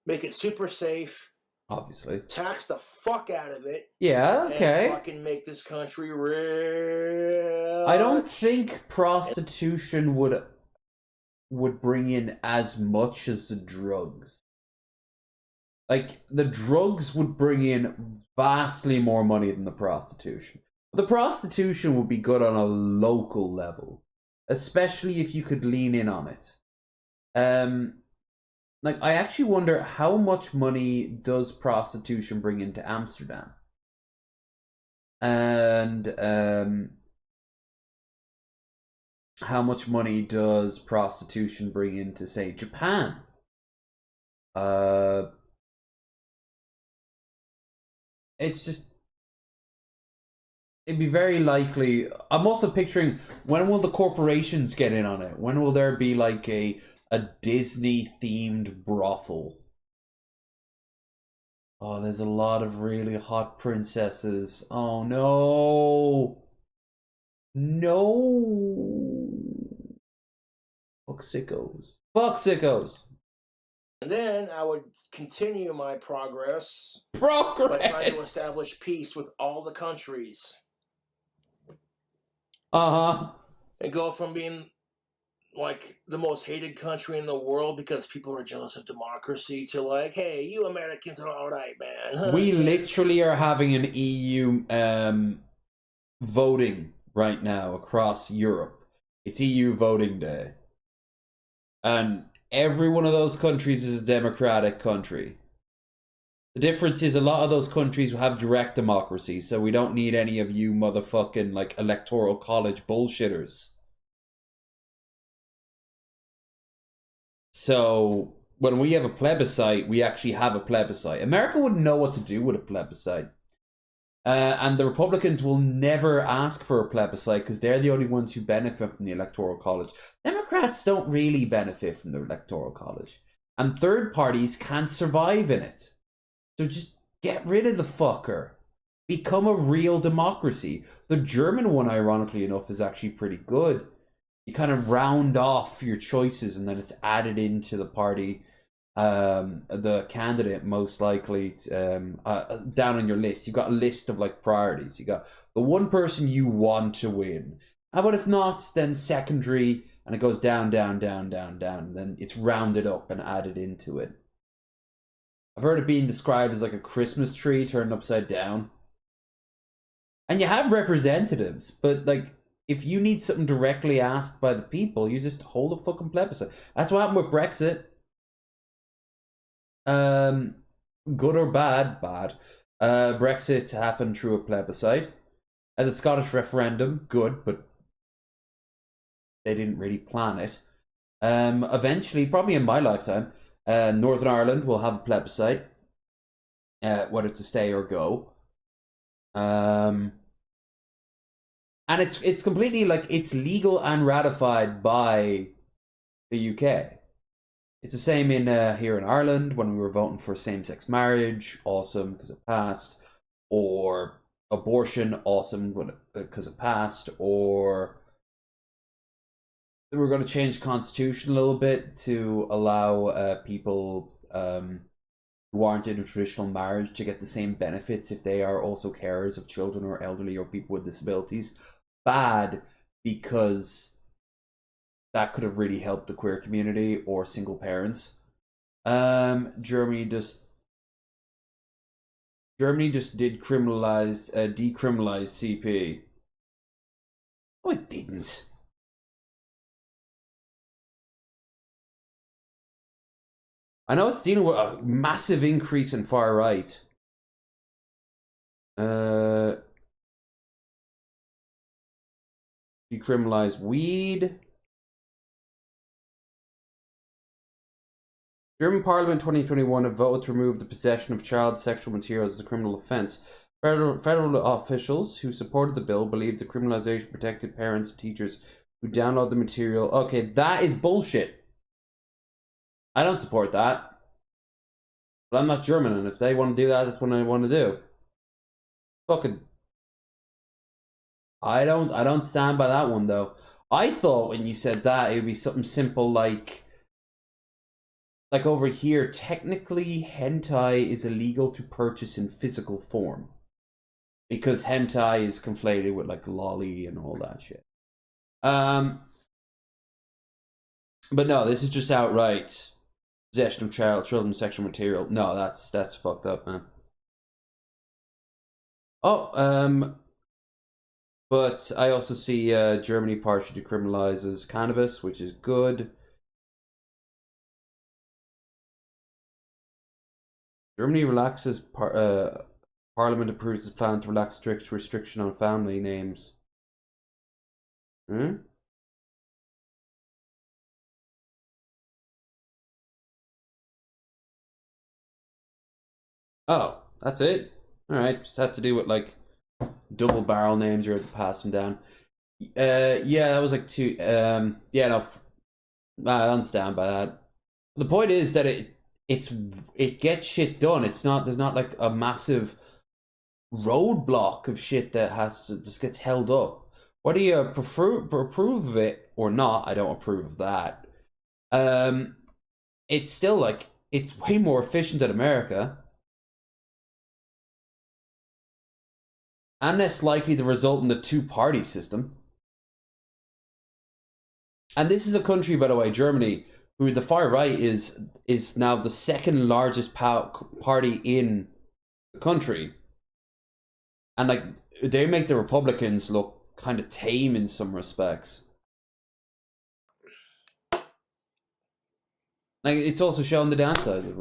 Make it super safe. Obviously. Tax the fuck out of it. Yeah, okay. And fucking make this country real. I don't think prostitution would bring in as much as the drugs. Like, the drugs would bring in vastly more money than the prostitution. The prostitution would be good on a local level, especially if you could lean in on it. Like, I actually wonder how much money does prostitution bring into Amsterdam? And how much money does prostitution bring into, say, Japan? It's just, it'd be very likely. I'm also picturing, when will the corporations get in on it? When will there be like a Disney themed brothel? Oh, there's a lot of really hot princesses. Oh no. No. Fuck sickos. Fuck sickos. And then I would continue my progress by trying to establish peace with all the countries. And go from being like the most hated country in the world because people are jealous of democracy to like, hey, you Americans are all right, man. We literally are having an EU voting right now across Europe. It's EU voting day. And every one of those countries is a democratic country. The difference is a lot of those countries have direct democracy, so we don't need any of you motherfucking like electoral college bullshitters. So when we have a plebiscite, we actually have a plebiscite. America wouldn't know what to do with a plebiscite. And the Republicans will never ask for a plebiscite because they're the only ones who benefit from the Electoral College. Democrats don't really benefit from the Electoral College. And third parties can't survive in it. So just get rid of the fucker. Become a real democracy. The German one, ironically enough, is actually pretty good. You kind of round off your choices and then it's added into the party, the candidate most likely down on your list. You got a list of like priorities. You got the one person you want to win. But if not, then secondary, and it goes down, down, down, down, down. And then it's rounded up and added into it. I've heard it being described as like a Christmas tree turned upside down. And you have representatives, but like, if you need something directly asked by the people, you just hold a fucking plebiscite. That's what happened with Brexit. Good or bad? Bad. Brexit happened through a plebiscite. The Scottish referendum, good, but they didn't really plan it. Eventually, probably in my lifetime, Northern Ireland will have a plebiscite, whether to stay or go. And it's completely like it's legal and ratified by the UK. It's the same in here in Ireland when we were voting for same-sex marriage, awesome because it passed, or abortion, awesome because it passed, or we're going to change the constitution a little bit to allow people who aren't in a traditional marriage to get the same benefits if they are also carers of children or elderly or people with disabilities. Bad because that could have really helped the queer community or single parents. Germany just did decriminalize CP. Oh, it didn't. I know it's dealing with a massive increase in far right. Decriminalize weed. German Parliament 2021 have voted to remove the possession of child sexual materials as a criminal offence. Federal officials who supported the bill believe the criminalisation protected parents and teachers who download the material. Okay, that is bullshit. I don't support that. But I'm not German, and if they want to do that, that's what I want to do. Fucking... I don't stand by that one, though. I thought when you said that, it would be something simple like over here, technically hentai is illegal to purchase in physical form. Because hentai is conflated with like lolly and all that shit. But no, this is just outright possession of children's sexual material. No, that's fucked up, man. Oh, but I also see Germany partially decriminalizes cannabis, which is good. Germany relaxes Parliament approves its plan to relax strict restriction on family names. Hmm? Oh, that's it? Alright, just had to do with like double barrel names, you had to pass them down. Yeah, that was like two. Yeah, no, I don't stand by that. The point is that it gets shit done. It's not, there's not like a massive roadblock of shit that has to just gets held up. Whether you approve of it or not, I don't approve of that. It's still like it's way more efficient than America. And less likely to result in the two-party system. And this is a country, by the way, Germany, who the far right is now the second largest party in the country. And like they make the Republicans look kind of tame in some respects. Like it's also shown the downsides of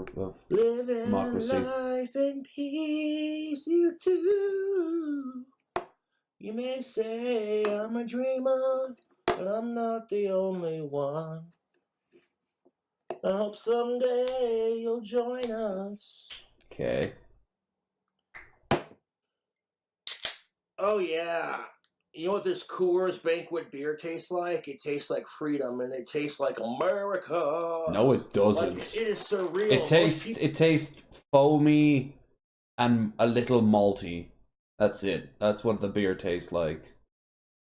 democracy. Living life in peace, you too. You may say I'm a dreamer, but I'm not the only one. I hope someday you'll join us. Okay. Oh yeah. You know what this Coors Banquet beer tastes like? It tastes like freedom, and it tastes like America. No, it doesn't. Like, it is surreal. It tastes foamy and a little malty. That's it. That's what the beer tastes like.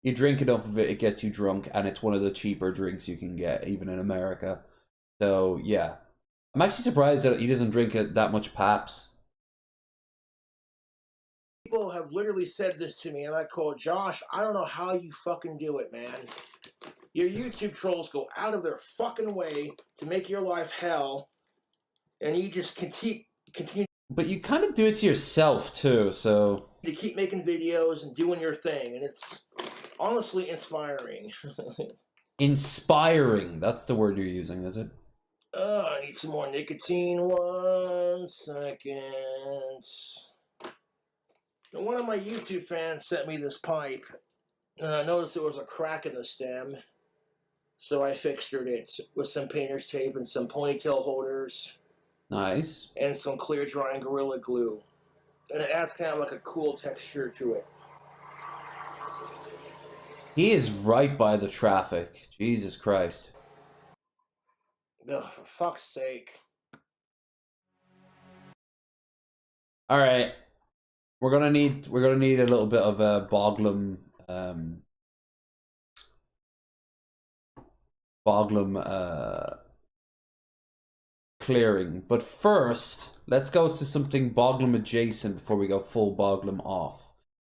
You drink enough of it, it gets you drunk, and it's one of the cheaper drinks you can get, even in America. So, yeah. I'm actually surprised that he doesn't drink that much Paps. People have literally said this to me, and I call Josh, I don't know how you fucking do it, man. Your YouTube trolls go out of their fucking way to make your life hell, and you just continue But you kind of do it to yourself, too, so... to keep making videos and doing your thing, and it's honestly inspiring. Inspiring. That's the word you're using, is it? I need some more nicotine. 1 second. And one of my YouTube fans sent me this pipe, and I noticed there was a crack in the stem, so I fixtured it with some painter's tape and some ponytail holders. Nice. And some clear drying Gorilla Glue. And it adds kind of like a cool texture to it. He is right by the traffic. Jesus Christ. Ugh, for fuck's sake. Alright. We're gonna need a little bit of a Boglum clearing. But first, let's go to something Boglum adjacent before we go full Boglum off.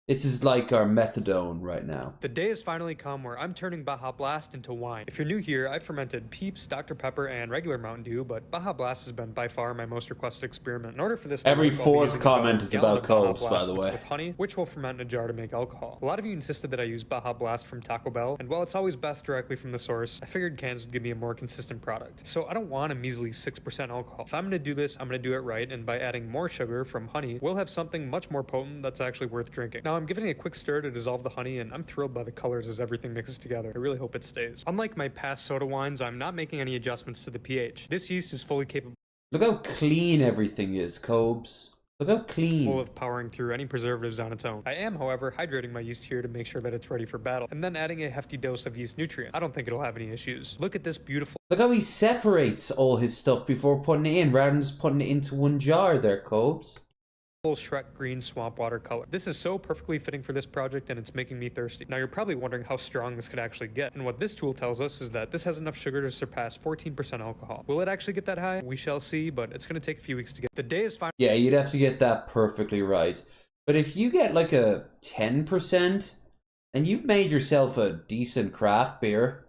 This is like our methadone right now. The day has finally come where I'm turning Baja Blast into wine. If you're new here, I've fermented Peeps, Dr. Pepper, and regular Mountain Dew, but Baja Blast has been by far my most requested experiment. In order for this to Every work, I'll be fourth using comment is gallon about of Baja Cobes, by Blast the mixed way. with honey, which will ferment in a jar to make alcohol. A lot of you insisted that I use Baja Blast from Taco Bell, and while it's always best directly from the source, I figured cans would give me a more consistent product. So I don't want a measly 6% alcohol. If I'm going to do this, I'm going to do it right, and by adding more sugar from honey, we'll have something much more potent that's actually worth drinking. Now I'm giving it a quick stir to dissolve the honey, and I'm thrilled by the colors as everything mixes together. I really hope it stays. Unlike my past soda wines, I'm not making any adjustments to the pH. This yeast is fully capable Look how clean everything is, Cobes. Look how clean. of powering through any preservatives on its own. I am, however, hydrating my yeast here to make sure that it's ready for battle, and then adding a hefty dose of yeast nutrient. I don't think it'll have any issues. Look at this beautiful Look how he separates all his stuff before putting it in, rather than just putting it into one jar there, Cobes. Shrek green swamp water color. This is so perfectly fitting for this project, and it's making me thirsty. Now you're probably wondering how strong this could actually get, and what this tool tells us is that this has enough sugar to surpass 14% alcohol. Will it actually get that high? We shall see, but it's going to take a few weeks to get. The day is fine. Yeah, you'd have to get that perfectly right. But if you get like a 10%, and you've made yourself a decent craft beer.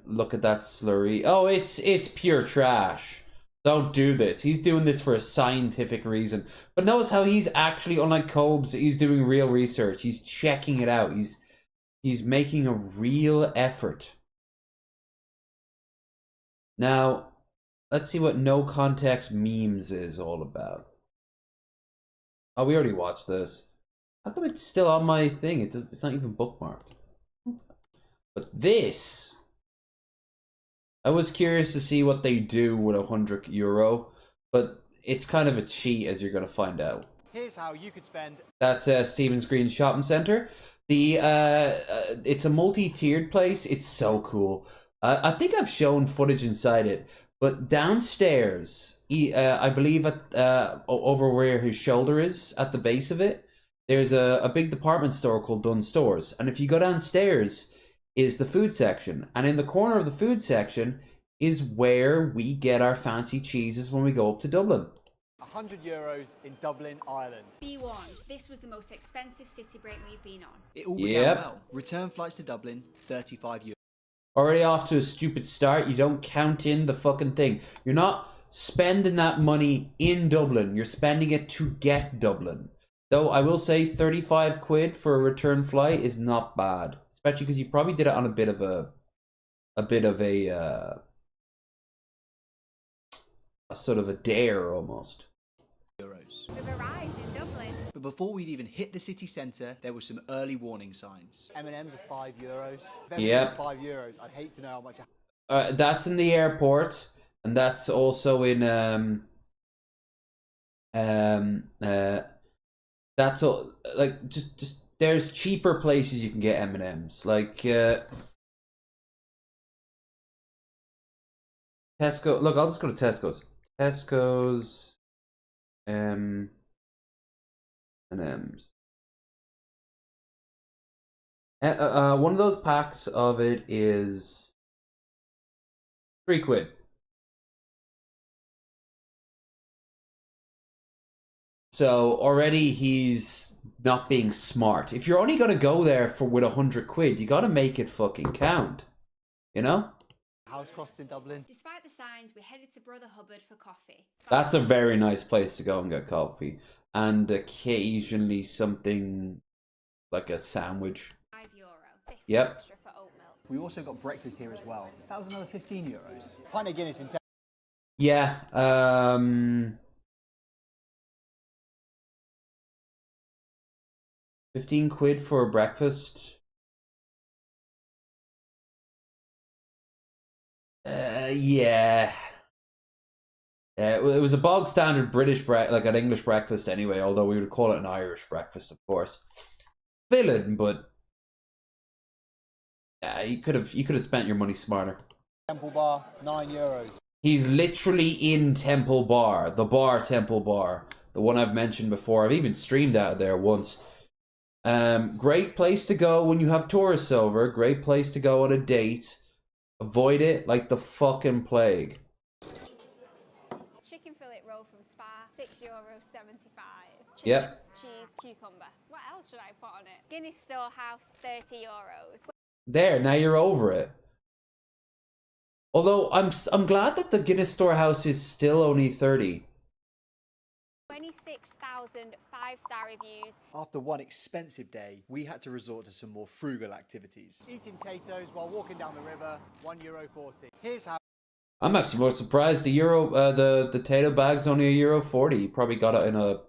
Look at that slurry. Oh, it's pure trash. Don't do this. He's doing this for a scientific reason. But notice how he's actually, unlike Cobes, he's doing real research. He's checking it out. He's making a real effort. Now, let's see what no context memes is all about. Oh, we already watched this. How come it's still on my thing? It's not even bookmarked. But this, I was curious to see what they do with €100, but it's kind of a cheat, as you're going to find out. Here's how you could spend. That's Stevens Green Shopping Center. It's a multi-tiered place. It's so cool. I think I've shown footage inside it, but downstairs, I believe at over where his shoulder is, at the base of it, there's a big department store called Dunn Stores, and if you go downstairs, is the food section, and in the corner of the food section is where we get our fancy cheeses when we go up to Dublin. €100 in Dublin, Ireland. B1, this was the most expensive city break we've been on. It all began well. Return flights to Dublin, €35. Already off to a stupid start. You don't count in the fucking thing. You're not spending that money in Dublin. You're spending it to get Dublin. Though I will say 35 quid for a return flight is not bad, especially because you probably did it on a bit of a sort of a dare almost. We've arrived in Dublin. But before we'd even hit the city centre, there were some early warning signs. M&M's are €5. Yep. €5. I'd hate to know how much. That's in the airport, and that's also in That's all. Like just there's cheaper places you can get M&Ms. Like Tesco. Look, I'll just go to Tesco's. Tesco's M&Ms. One of those packs of it is £3. So already he's not being smart. If you're only gonna go there for with £100, you gotta make it fucking count. You know? House costs in Dublin. Despite the signs, we headed to Brother Hubbard for coffee. That's a very nice place to go and get coffee. And occasionally something like a sandwich. €5. Yep. Extra for oat milk. We also got breakfast here as well. That was another €15. Pint of Guinness in town. Yeah. 15 quid for breakfast. Yeah. It was a bog standard British like an English breakfast anyway, although we would call it an Irish breakfast, of course. Filling, but you could have spent your money smarter. Temple Bar, €9. He's literally in Temple Bar, the bar Temple Bar, the one I've mentioned before. I've even streamed out of there once. Great place to go when you have tourists over. Great place to go on a date. Avoid it like the fucking plague. Chicken fillet roll from Spa, €6.75. Yep. Cheese, cucumber. What else should I put on it? Guinness Storehouse, €30. There, now you're over it. Although I'm glad that the Guinness Storehouse is still only 30. 26,000 5-star reviews. After one expensive day, we had to resort to some more frugal activities. Eating potatoes while walking down the river, €1.40. Here's how. I'm actually more surprised the potato bag's only €1.40. You probably got it in a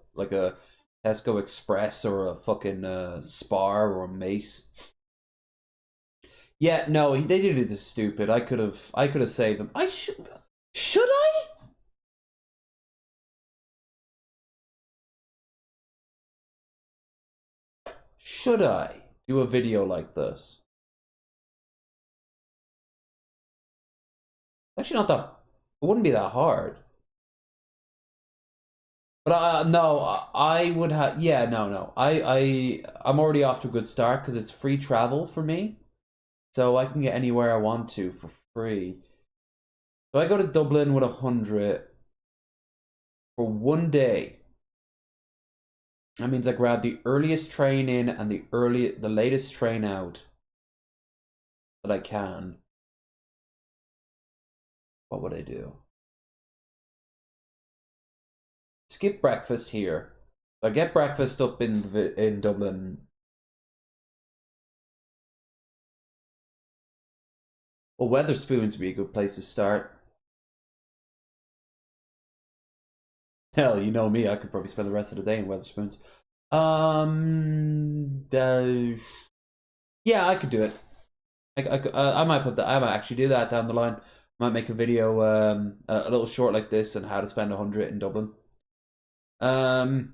Tesco Express or a fucking Spar or a Mace. Yeah, no, they did it stupid. I could have saved them. Should I? Should I do a video like this? Actually, not that. It wouldn't be that hard. But no, I would have. Yeah, no. I'm already off to a good start because it's free travel for me, so I can get anywhere I want to for free. So I go to Dublin with 100 for one day. That means I grab the earliest train in and the latest train out that I can. What would I do? Skip breakfast here. I get breakfast up in Dublin. Well, Weatherspoons would be a good place to start. Hell, you know me, I could probably spend the rest of the day in Weatherspoons. Yeah, I could do it. I might actually do that down the line. I might make a video, a little short like this on how to spend 100 in Dublin. I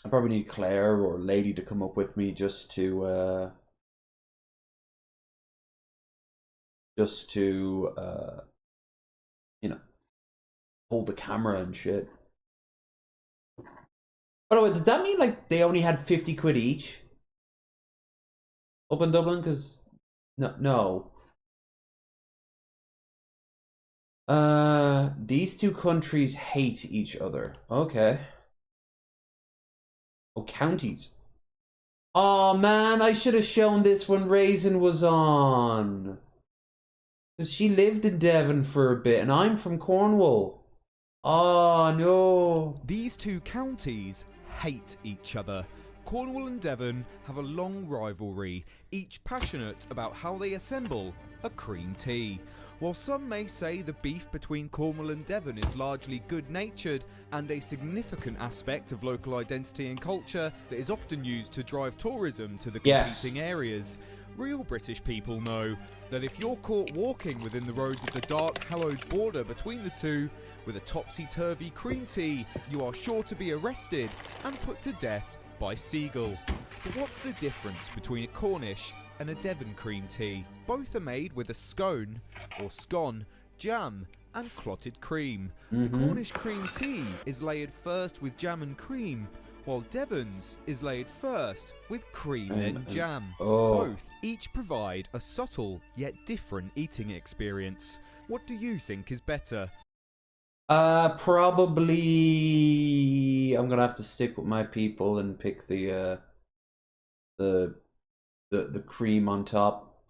probably need Claire or Lady to come up with me just to you know, hold the camera and shit. By the way, did that mean like they only had 50 quid each up in Dublin? Because no. These two countries hate each other. Okay. Oh, counties. Oh man, I should have shown this when Raisin was on. Because she lived in Devon for a bit and I'm from Cornwall. Oh no. These two counties hate each other. Cornwall and Devon have a long rivalry, each passionate about how they assemble a cream tea. While some may say the beef between Cornwall and Devon is largely good-natured and a significant aspect of local identity and culture that is often used to drive tourism to the competing areas, Real British people know that if you're caught walking within the roads of the dark, hallowed border between the two, with a topsy-turvy cream tea, you are sure to be arrested and put to death by Seagull. But what's the difference between a Cornish and a Devon cream tea? Both are made with a scone, or scone, jam and clotted cream. The Cornish cream tea is layered first with jam and cream, while Devon's is layered first with cream then jam. Both each provide a subtle yet different eating experience. What do you think is better? Probably I'm gonna have to stick with my people and pick the cream on top.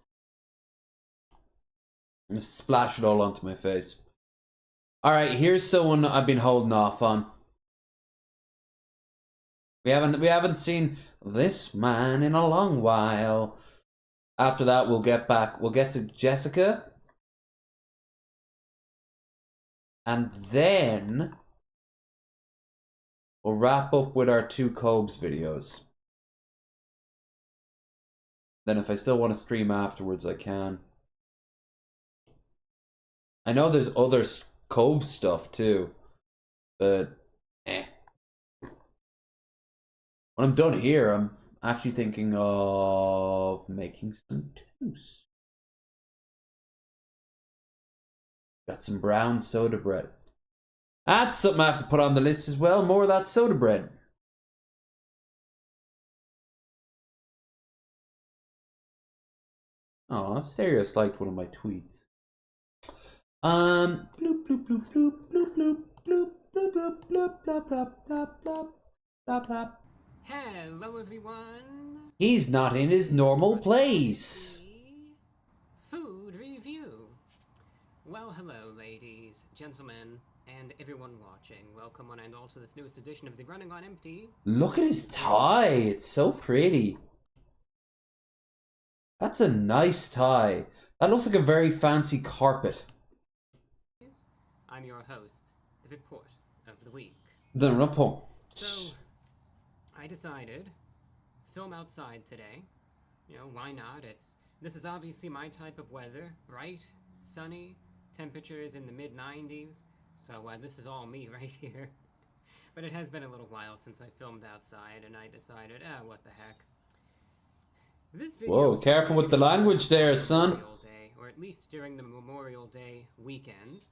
I'm gonna splash it all onto my face. All right, here's someone I've been holding off on. We haven't seen this man in a long while. After that, we'll get to Jessica. And then we'll wrap up with our 2 Cobes videos. Then if I still want to stream afterwards, I can. I know there's other Cobes stuff too, but When I'm done here, I'm actually thinking of making some toast. Got some brown soda bread. That's something I have to put on the list as well. More of that soda bread. Oh, Stereos liked one of my tweets. Bloop bloop bloop bloop bloop bloop bloop bloop bloop bloop bloop bloop bloop bloop bloop. Hello everyone. He's not in his normal place. Food review. Well, hello ladies, gentlemen, and everyone watching. Welcome one and all to this newest edition of the Running on Empty. Look at his tie. It's so pretty. That's a nice tie. That looks like a very fancy carpet. I'm your host, the report of the week. The report. So, I decided, film outside today. You know, why not? This is obviously my type of weather. Bright, sunny, temperatures in the mid-90s. So this is all me right here. But it has been a little while since I filmed outside, and I decided, what the heck. This video Whoa, careful with the language there, son. Memorial Day, or at least during the Memorial Day weekend.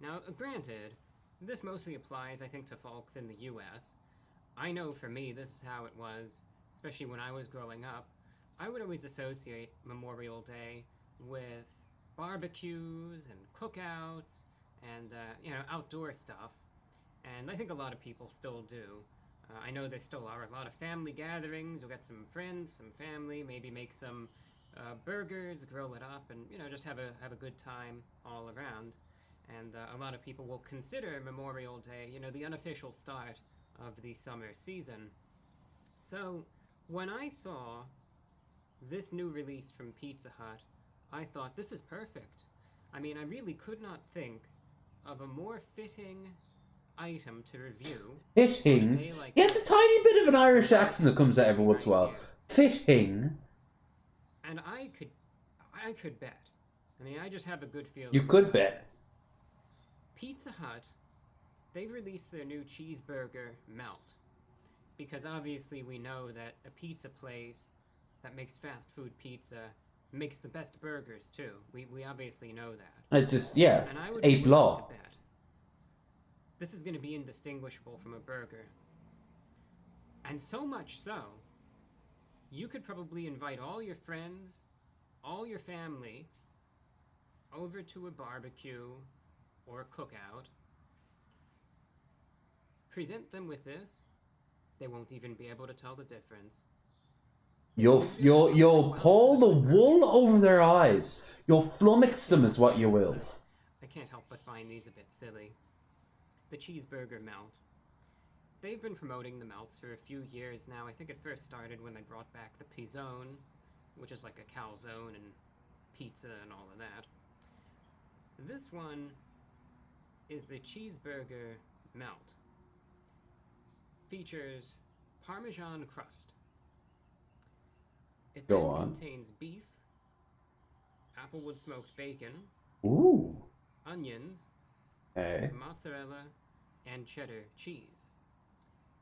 Now, granted, this mostly applies, I think, to folks in the US. I know for me, this is how it was, especially when I was growing up. I would always associate Memorial Day with barbecues and cookouts and, you know, outdoor stuff. And I think a lot of people still do. I know there still are a lot of family gatherings. You'll get some friends, some family, maybe make some burgers, grill it up, and, you know, just have a good time all around. And a lot of people will consider Memorial Day, you know, the unofficial start of the summer season. So, when I saw this new release from Pizza Hut, I thought, this is perfect. I mean, I really could not think of a more fitting item to review. Fitting? Like yeah, it's a tiny bit of an Irish accent that comes out every once in a while. Fitting? And I could bet. I mean, I just have a good feeling. You could bet. This. Pizza Hut, they've released their new cheeseburger melt. Because obviously we know that a pizza place that makes fast food pizza makes the best burgers too. We obviously know that. It's just, yeah, and I it's would ape law. To bet this is going to be indistinguishable from a burger. And so much so, you could probably invite all your friends, all your family, over to a barbecue or a cookout, present them with this, they won't even be able to tell the difference. You'll pull the wool over their eyes. You'll flummox them is what you will. I can't help but find these a bit silly. The cheeseburger melt. They've been promoting the melts for a few years now. I think it first started when they brought back the pizzone, which is like a calzone and pizza and all of that. This one is the cheeseburger melt. Features Parmesan crust. It then contains beef, applewood smoked bacon, Ooh. onions, Okay. mozzarella, and cheddar cheese.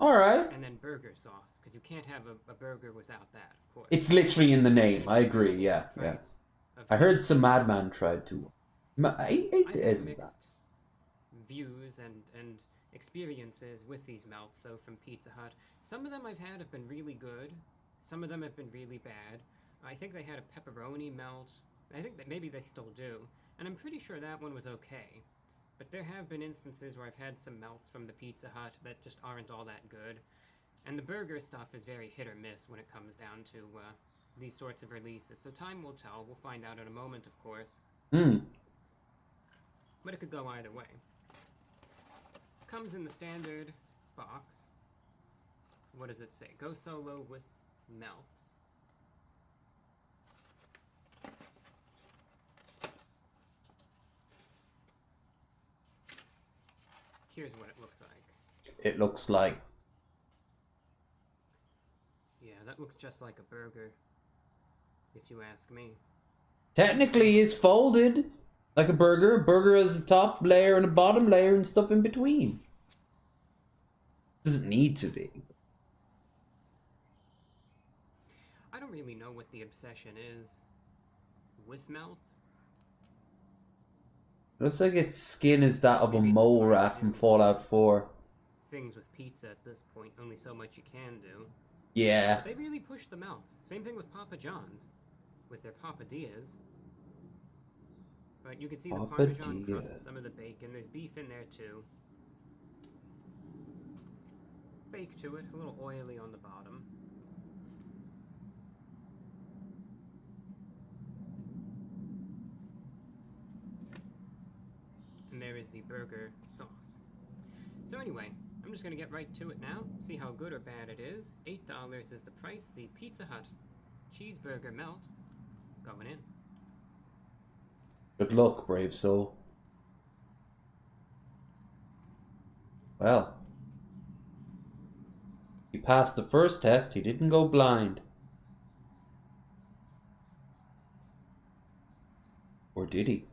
Alright. And then burger sauce, because you can't have a burger without that, of course. It's literally in the name. I agree. Yeah. Yeah. I heard some madman tried to. I ate I've the had isn't that. mixed views and experiences with these melts, though, from Pizza Hut. Some of them I've had have been really good. Some of them have been really bad. I think they had a pepperoni melt. I think that maybe they still do. And I'm pretty sure that one was okay. But there have been instances where I've had some melts from the Pizza Hut that just aren't all that good. And the burger stuff is very hit or miss when it comes down to these sorts of releases. So time will tell. We'll find out in a moment, of course. But it could go either way. Comes in the standard box. What does it say? Go solo with melts. Here's what it looks like. It looks like. Yeah, that looks just like a burger, if you ask me. Technically, is folded like a burger. A burger has a top layer and a bottom layer and stuff in between. Doesn't need to be. I don't really know what the obsession is with melts. Looks like its skin is that of a mole rat from Fallout 4. Things with pizza at this point, only so much you can do. Yeah. But they really push the melts. Same thing with Papa John's, with their papadillas. Right, you can see the Parmesan crust, some of the bacon. There's beef in there too. Bake to it, a little oily on the bottom. And there is the burger sauce. So anyway, I'm just going to get right to it now, see how good or bad it is. $8 is the price. The Pizza Hut cheeseburger melt going in. Good luck, brave soul. Well, he passed the first test. He didn't go blind. Or did he?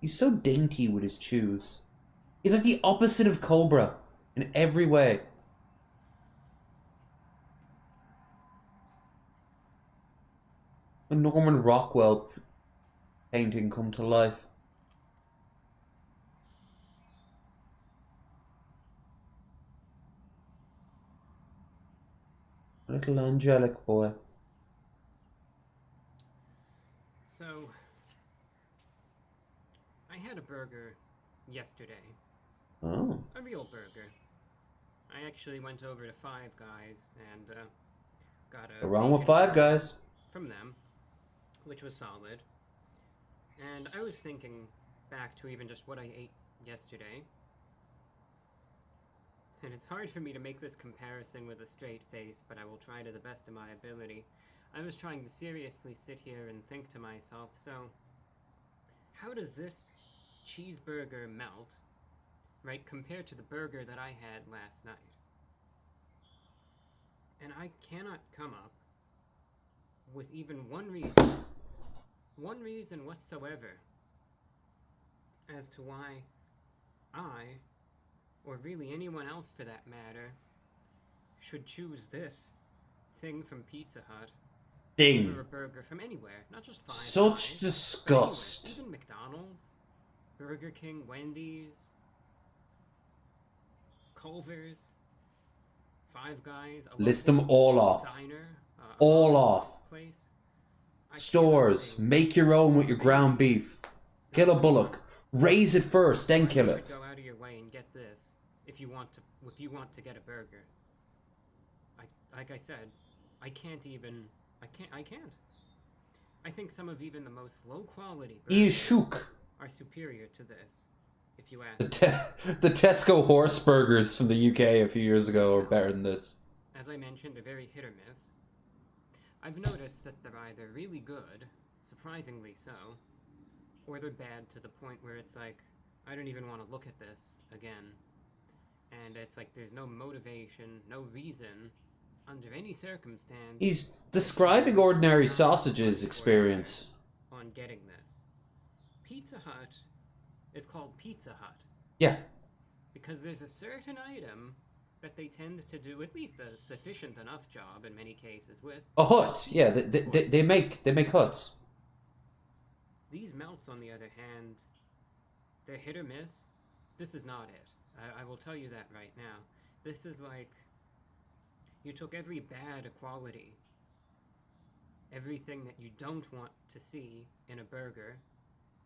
He's so dainty with his chews. He's like the opposite of Cobra in every way. A Norman Rockwell painting come to life. Little angelic boy. So, I had a burger yesterday. Oh. A real burger. I actually went over to Five Guys and got a Wrong with bacon Five burger Guys. from them, which was solid. And I was thinking back to even just what I ate yesterday. And it's hard for me to make this comparison with a straight face, but I will try to the best of my ability. I was trying to seriously sit here and think to myself, so how does this cheeseburger melt, right, compared to the burger that I had last night? And I cannot come up with even one reason whatsoever as to why I, or really anyone else for that matter, should choose this thing from Pizza Hut over a burger from anywhere, not just Five Such Guys, disgust. even McDonald's, Burger King, Wendy's, Culver's, Five Guys, a List local them all off. diner, All off. place. Stores. Make your own with your ground beef. Kill a bullock. Raise it first, then kill it. Go out of your way and get this if you want to get a burger. Like I said, I can't. I think some of even the most low quality burgers are superior to this, if you ask me. The Tesco horse burgers from the UK a few years ago are better than this. As I mentioned, are very hit or miss. I've noticed that they're either really good, surprisingly so, or they're bad to the point where it's like, I don't even want to look at this again. And it's like there's no motivation, no reason, under any circumstance. He's describing ordinary sausages experience. On getting this. Pizza Hut is called Pizza Hut. Yeah. Because there's a certain item that they tend to do at least a sufficient enough job in many cases with. A hut. Yeah, they make huts. These melts, on the other hand, they're hit or miss. This is not it. I will tell you that right now. This is like you took every bad quality, everything that you don't want to see in a burger.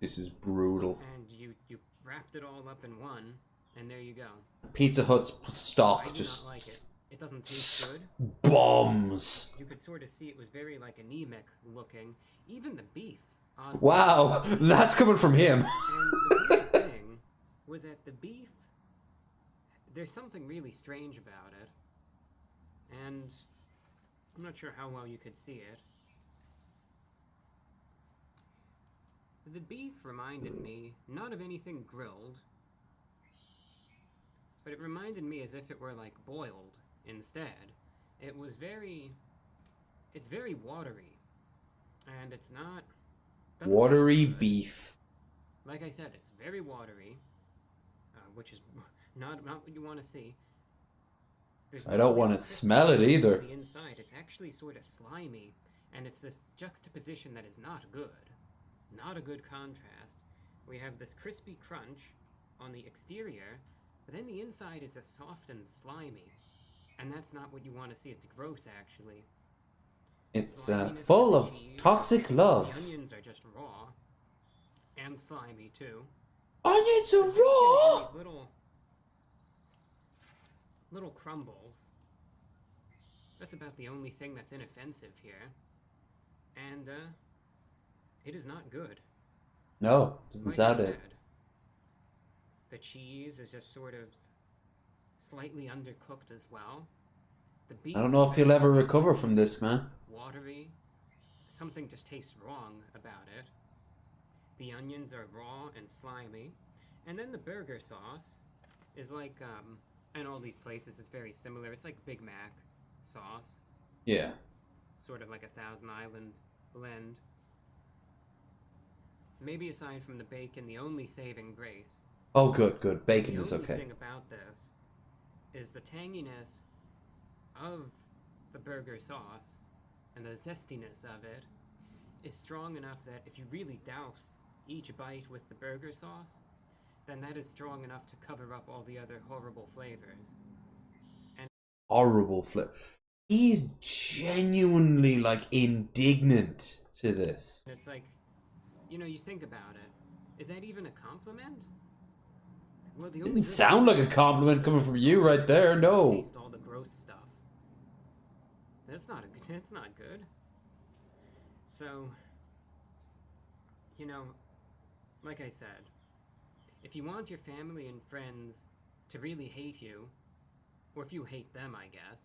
This is brutal. And you wrapped it all up in one, and there you go. Pizza Hut's stock I do just not like it. It doesn't taste good. Bombs. You could sort of see it was very like anemic looking. Even the beef. Wow, that's coming from him. And the weird thing was that the beef, there's something really strange about it. And I'm not sure how well you could see it. The beef reminded me not of anything grilled, but it reminded me as if it were like boiled instead. It was it's very watery, and it's not... Watery beef. Like I said, it's very watery, which is not what you want to see. I don't want to smell it either. The inside, it's actually sort of slimy, and it's this juxtaposition that is not good. Not a good contrast. We have this crispy crunch on the exterior, but then the inside is just soft and slimy. And that's not what you want to see. It's gross, actually. It's full of toxic love. The onions are just raw. And slimy, too. Onions are raw! These little crumbles. That's about the only thing that's inoffensive here. And, it is not good. No, doesn't sound it. The cheese is just sort of slightly undercooked as well. The beef, I don't know if you'll ever recover from this, man. Watery. Something just tastes wrong about it. The onions are raw and slimy. And then the burger sauce is like, in all these places it's very similar. It's like Big Mac sauce. Yeah. Sort of like a Thousand Island blend. Maybe aside from the bacon, the only saving grace. Oh, good. Bacon is okay. The only thing about this is the tanginess of the burger sauce and the zestiness of it is strong enough that if you really douse each bite with the burger sauce, then that is strong enough to cover up all the other horrible flavors. And horrible flavor. He's genuinely, like, indignant to this. It's like, you know, you think about it. Is that even a compliment? Well, the only didn't sound like a compliment coming from you right there, no. Taste all the gross stuff. That's not good. So, you know, like I said, if you want your family and friends to really hate you, or if you hate them, I guess,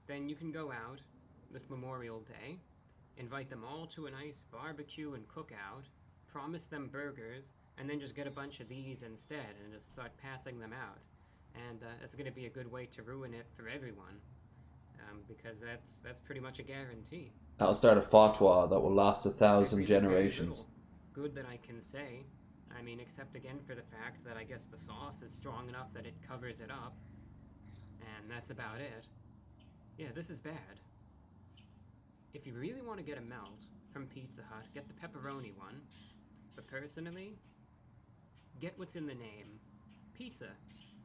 then you can go out this Memorial Day, invite them all to a nice barbecue and cookout, promise them burgers, and then just get a bunch of these instead and just start passing them out. And it's going to be a good way to ruin it for everyone, because that's pretty much a guarantee. That'll start a fatwa that will last 1,000 generations. Good that I can say. I mean, except again for the fact that I guess the sauce is strong enough that it covers it up. And that's about it. Yeah, this is bad. If you really want to get a melt from Pizza Hut, get the pepperoni one. But personally, get what's in the name. Pizza.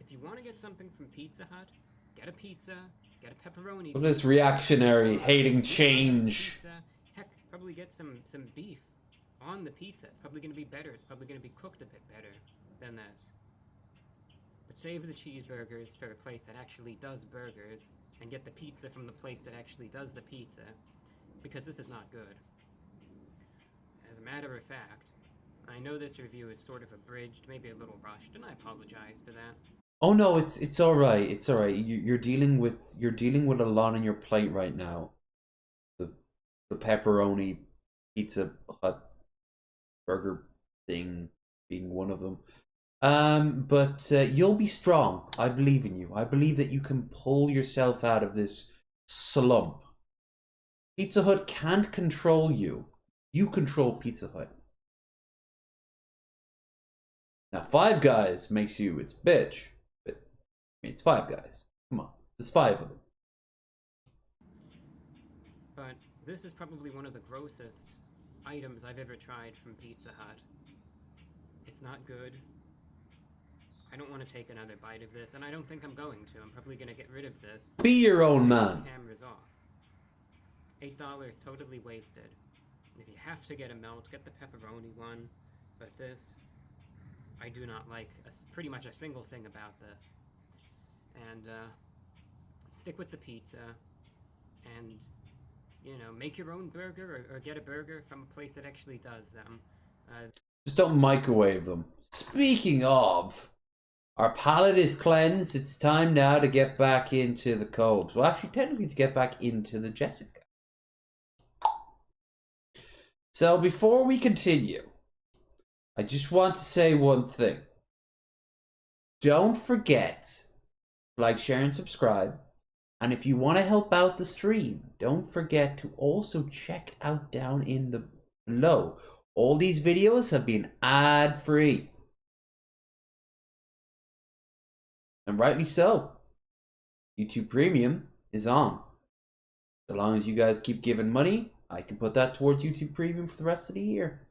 If you want to get something from Pizza Hut, get a pizza, get a pepperoni. Look at this reactionary, hating change. Pizza. Heck, probably get some beef on the pizza. It's probably going to be better. It's probably going to be cooked a bit better than this. But save the cheeseburgers for a place that actually does burgers, and get the pizza from the place that actually does the pizza, because this is not good. As a matter of fact, I know this review is sort of abridged, maybe a little rushed, and I apologize for that. Oh no, it's all right. It's all right. You're dealing with a lot on your plate right now. The pepperoni Pizza Hut burger thing being one of them. But you'll be strong. I believe in you. I believe that you can pull yourself out of this slump. Pizza Hut can't control you. You control Pizza Hut. Now, Five Guys makes you its bitch. But, I mean, it's Five Guys. Come on. There's 5 of them. But this is probably one of the grossest items I've ever tried from Pizza Hut. It's not good. I don't want to take another bite of this, and I don't think I'm going to. I'm probably going to get rid of this. Be your own man. Cameras off. $8 totally wasted. If you have to get a melt, get the pepperoni one. But this, I do not like pretty much a single thing about this. And stick with the pizza, and you know, make your own burger or get a burger from a place that actually does them. Just don't microwave them. Speaking of, our palate is cleansed. It's time now to get back into the Cobes. Well, actually, technically to get back into the Jessica. So before we continue, I just want to say one thing. Don't forget to like, share, and subscribe. And if you want to help out the stream, don't forget to also check out down in the below. All these videos have been ad-free. And rightly so. YouTube Premium is on. So long as you guys keep giving money, I can put that towards YouTube Premium for the rest of the year.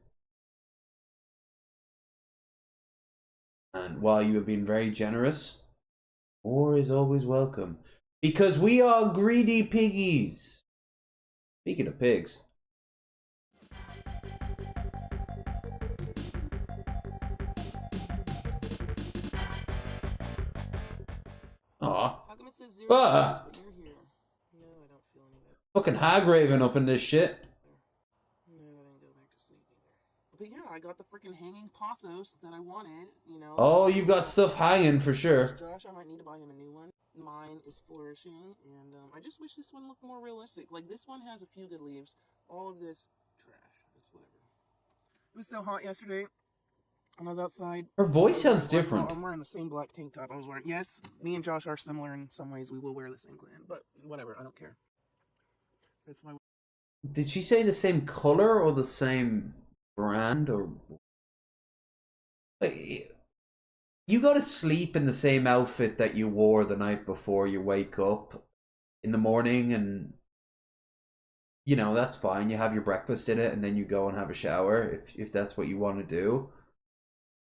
And while you have been very generous, more is always welcome. Because we are greedy piggies. Speaking of pigs. Aw. How come it says 0? Ah. You're here. No, I don't feel any better. Fucking hag raven up in this shit. No, I didn't go back to sleep either. But yeah, I got the freaking hanging pothos that I wanted, you know. Oh, you've got stuff hanging for sure. Josh, I might need to buy him a new one. Mine is flourishing, and I just wish this one looked more realistic. Like, this one has a few good leaves. All of this, trash. It's whatever. It was so hot yesterday when I was outside. Her voice sounds different. I'm wearing the same black tank top I was wearing. Yes, me and Josh are similar in some ways. We will wear the same clan, but whatever. I don't care. That's why. Did she say the same color or the same brand or? Like, you go to sleep in the same outfit that you wore the night before you wake up in the morning, and you know that's fine. You have your breakfast in it, and then you go and have a shower if that's what you want to do.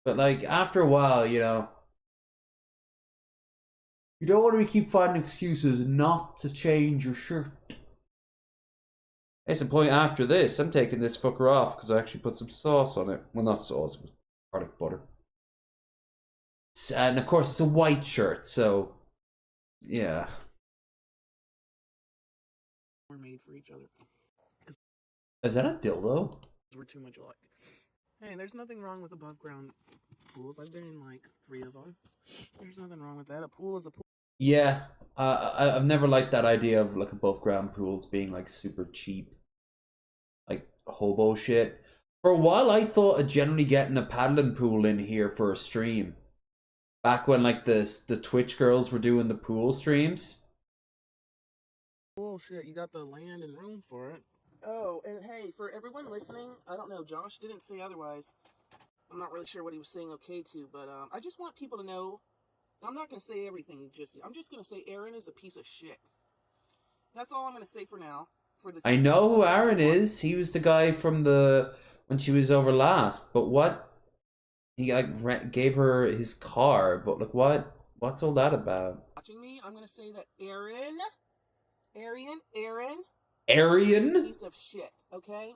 But like after a while, you know, you don't want to keep finding excuses not to change your shirt. That's the point. After this, I'm taking this fucker off because I actually put some sauce on it. Well, not sauce, it was garlic butter. And of course, it's a white shirt, so yeah. We're made for each other. Is that a dildo? We're too much alike. Hey, there's nothing wrong with above ground pools. I've been in like 3 of them. There's nothing wrong with that. A pool is a pool. Yeah, I've never liked that idea of like above ground pools being like super cheap, like hobo shit. For a while, I thought of generally getting a paddling pool in here for a stream. Back when like the Twitch girls were doing the pool streams. Bullshit, you got the land and room for it. Oh, and hey, for everyone listening, I don't know, Josh didn't say otherwise. I'm not really sure what he was saying okay to, but I just want people to know, I'm not going to say everything just yet. I'm just going to say Aaron is a piece of shit. That's all I'm going to say for now. I know who Aaron is. He was the guy from when she was over last. But what? He like gave her his car, but like what's all that about? Watching me, I'm gonna say that Aaron, Arian? piece of shit. Okay,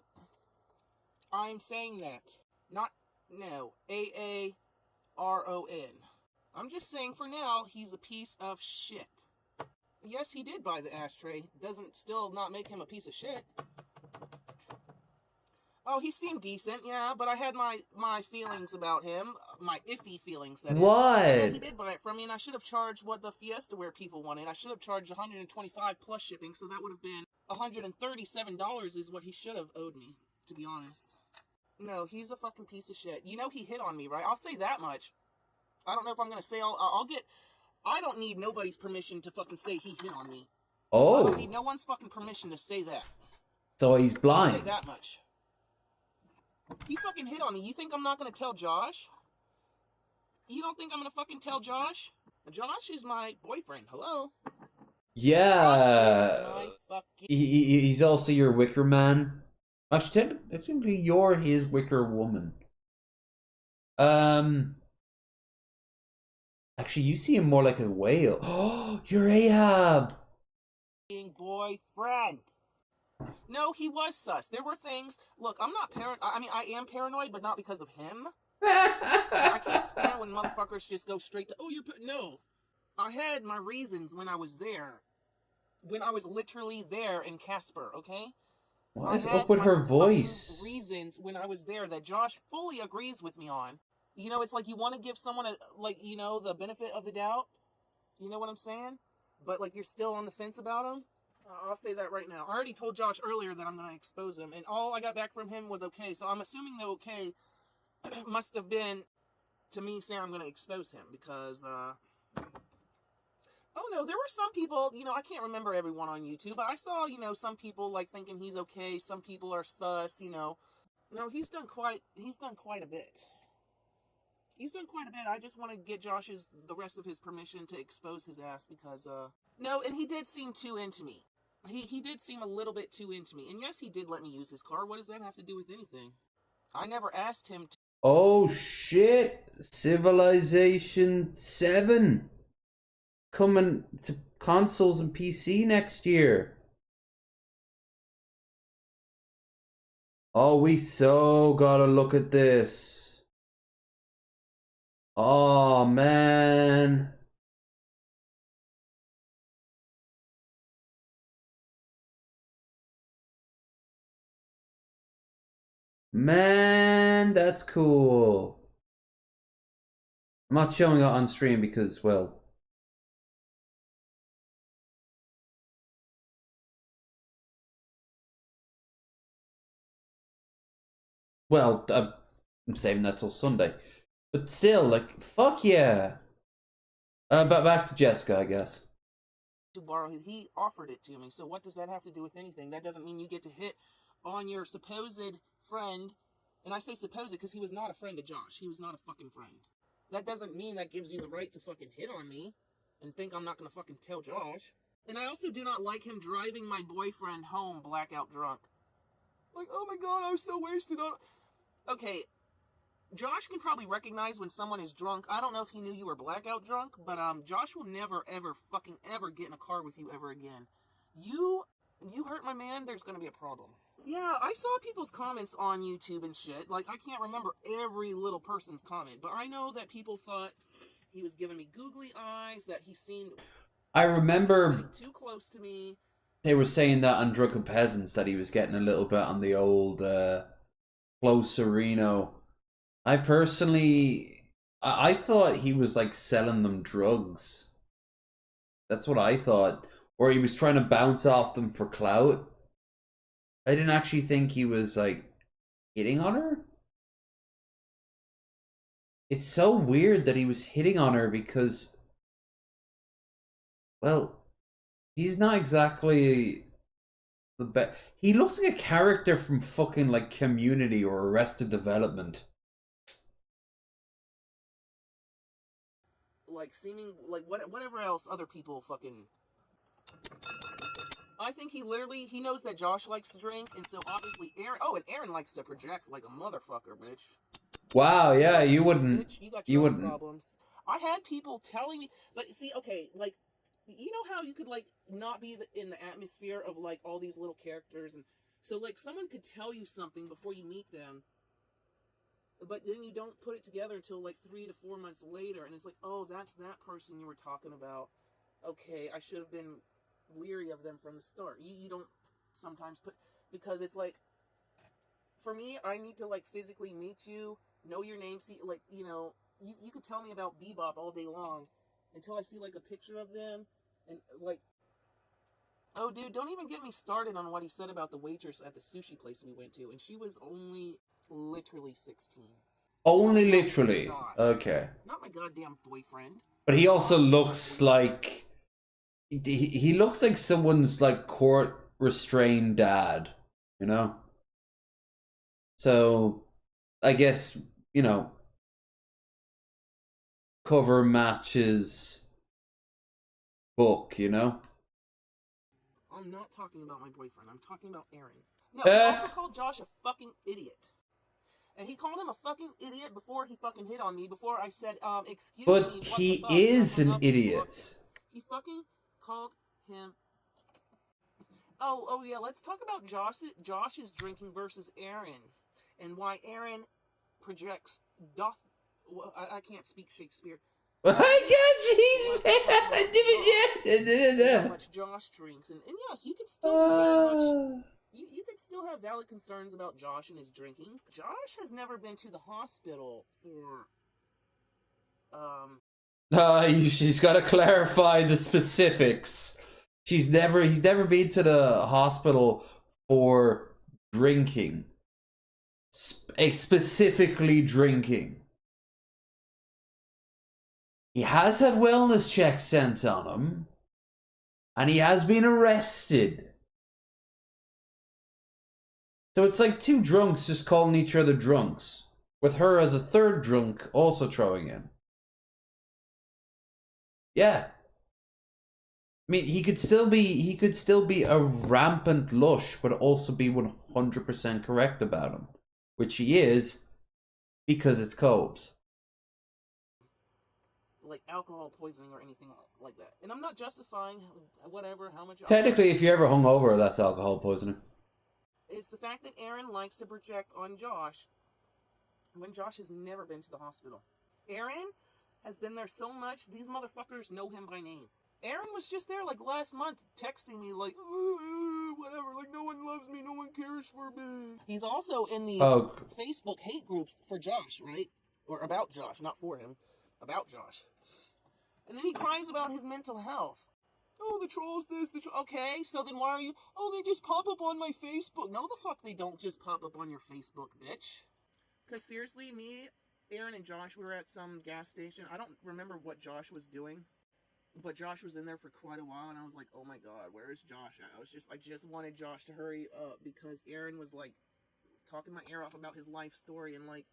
I'm saying that, not no AARON. I'm just saying for now he's a piece of shit. Yes, he did buy the ashtray. Doesn't still not make him a piece of shit. Oh, he seemed decent, yeah, but I had my feelings about him, my iffy feelings, that is. What? Yeah, he did buy it from me, and I should have charged what the Fiesta Wear people wanted. I should have charged $125 plus shipping, so that would have been $137 is what he should have owed me, to be honest. No, he's a fucking piece of shit. You know he hit on me, right? I'll say that much. I don't know if I'm gonna say I'll get. I don't need nobody's permission to fucking say he hit on me. I don't need Oh, no one's fucking permission to say that. so he's I'll say blind. that much. He fucking hit on me. You think I'm not gonna tell Josh? You don't think I'm gonna fucking tell Josh? Josh is my boyfriend. Hello? Yeah. My fucking... He's also your Wicker Man. Actually, technically, you're his Wicker Woman. Actually, you see him more like a whale. Oh, you're Ahab. Boyfriend. No, he was sus. There were things. Look, I'm not paranoid. I mean, I am paranoid, but not because of him. I can't stand when motherfuckers just go straight to, oh, you're put. No. I had my reasons when I was there. When I was literally there in Casper, okay? What is up with her voice? Reasons when I was there that Josh fully agrees with me on. You know, it's like you want to give someone the benefit of the doubt. You know what I'm saying? But like you're still on the fence about him. I'll say that right now. I already told Josh earlier that I'm gonna expose him, and all I got back from him was okay. So I'm assuming the okay must have been to me saying I'm gonna expose him because oh no, there were some people, I can't remember everyone on YouTube, but I saw, some people like thinking he's okay, some people are sus. No, he's done quite a bit. He's done quite a bit. I just want to get the rest of his permission to expose his ass because, no, and he did seem too into me. He did seem a little bit too into me. And yes, he did let me use his car. What does that have to do with anything? I never asked him to. Oh shit! Civilization 7 coming to consoles and PC next year. Oh, we so gotta look at this. Oh man. Man, that's cool. I'm not showing it on stream because, well, I'm saving that till Sunday. But still, like, fuck yeah. But back to Jessica, I guess. To borrow it. He offered it to me. So what does that have to do with anything? That doesn't mean you get to hit on your supposed friend. And I say supposed because he was not a friend of Josh. He was not a fucking friend. That doesn't mean that gives you the right to fucking hit on me and think I'm not gonna fucking tell Josh. And I also do not like him driving my boyfriend home blackout drunk. Like, oh my god, I was so wasted on. Okay, Josh can probably recognize when someone is drunk. I don't know if he knew you were blackout drunk, but Josh will never ever fucking ever get in a car with you ever again. You hurt my man, there's gonna be a problem. Yeah, I saw people's comments on YouTube and shit. Like, I can't remember every little person's comment, but I know that people thought he was giving me googly eyes, that he seemed I remember too close to me. They were saying that on Drunken Peasants that he was getting a little bit on the old Flo Sereno. I personally, I thought he was like selling them drugs. That's what I thought. Or he was trying to bounce off them for clout. I didn't actually think he was like hitting on her. It's so weird that he was hitting on her because, well, he's not exactly the best. He looks like a character from fucking like Community or Arrested Development. Like seeming like whatever else other people fucking. I think he knows that Josh likes to drink, and so obviously Aaron. Oh, and Aaron likes to project like a motherfucker, bitch. Wow, yeah, you wouldn't. Bitch, you got You your own wouldn't. problems. I had people telling me, but see, okay, like, you know how you could like not be in the atmosphere of like all these little characters, and so like someone could tell you something before you meet them, but then you don't put it together until like 3 to 4 months later, and it's like, oh, that's that person you were talking about. Okay, I should have been leery of them from the start. You don't sometimes put, because it's like, for me, I need to like physically meet you, know your name, see, like, you could tell me about Bebop all day long until I see like a picture of them, and like, oh dude, don't even get me started on what he said about the waitress at the sushi place we went to, and she was only literally 16. Only literally. Okay. Not my goddamn boyfriend. But he also looks like he looks like someone's like court restrained dad, you know? So I guess, you know, cover matches book, you know? I'm not talking about my boyfriend. I'm talking about Aaron. No, he also called Josh a fucking idiot. And he called him a fucking idiot before he fucking hit on me, before I said, excuse me, But what he the fuck? is an idiot. He fucking called him... Oh yeah, let's talk about Josh's drinking versus Aaron. And why Aaron projects I can't speak Shakespeare. I got how much Josh drinks. And yes, you could still have very much... You could still have valid concerns about Josh and his drinking. Josh has never been to the hospital for... She's got to clarify the specifics. He's never been to the hospital for drinking. Specifically drinking. He has had wellness checks sent on him. And he has been arrested. So it's like two drunks just calling each other drunks. With her as a third drunk also throwing in. Yeah. I mean, he could still be a rampant lush, but also be 100% correct about him. Which he is, because it's Cobes. Like alcohol poisoning or anything like that. And I'm not justifying whatever, how much... Technically, if you're ever hungover, that's alcohol poisoning. It's the fact that Aaron likes to project on Josh when Josh has never been to the hospital. Aaron has been there so much, these motherfuckers know him by name. Aaron was just there like last month texting me like, whatever, like no one loves me, no one cares for me. He's also in these Facebook hate groups for Josh, right? Or about Josh, not for him. About Josh. And then he cries about his mental health. Oh, the trolls this, okay, so then why are you... Oh, they just pop up on my Facebook. No, the fuck they don't just pop up on your Facebook, bitch. Because seriously, me, Aaron, and Josh, we were at some gas station. I don't remember what Josh was doing. But Josh was in there for quite a while, and I was like, oh my god, where is Josh at? I just wanted Josh to hurry up, because Aaron was, like, talking my ear off about his life story, and, like,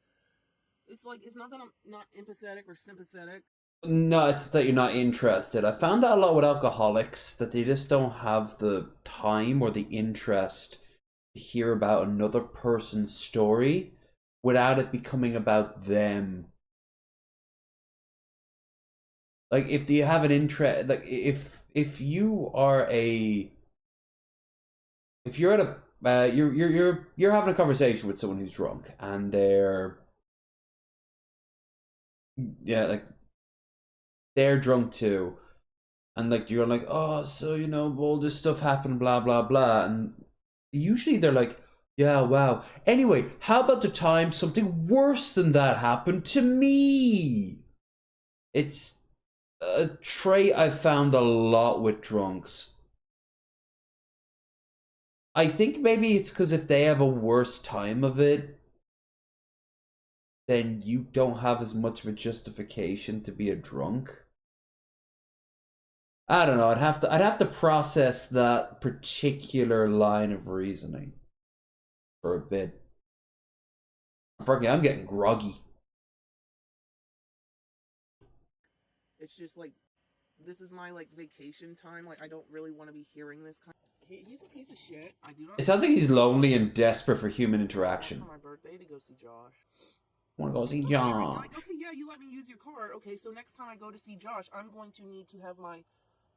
it's not that I'm not empathetic or sympathetic. No, it's that you're not interested. I found that a lot with alcoholics, that they just don't have the time or the interest to hear about another person's story without it becoming about them. Like, if you have an interest, like, if you are if you're at a, you're having a conversation with someone who's drunk, and they're, yeah, like, they're drunk too, and like, you're like, oh, so, you know, all this stuff happened, blah, blah, blah, and usually they're like, yeah, wow. Anyway, how about the time something worse than that happened to me? It's a trait I've found a lot with drunks. I think maybe it's because if they have a worse time of it, then you don't have as much of a justification to be a drunk. I don't know. I'd have to process that particular line of reasoning for a bit. Frankly, I'm getting groggy. It's just like, this is my, like, vacation time. Like, I don't really want to be hearing this kind of... He's a piece of shit. I do not... It sounds like he's lonely and desperate for human interaction. For my birthday to go see Josh. I want to go see Josh. Like, okay, yeah, you let me use your car. Okay, so next time I go to see Josh, I'm going to need to have my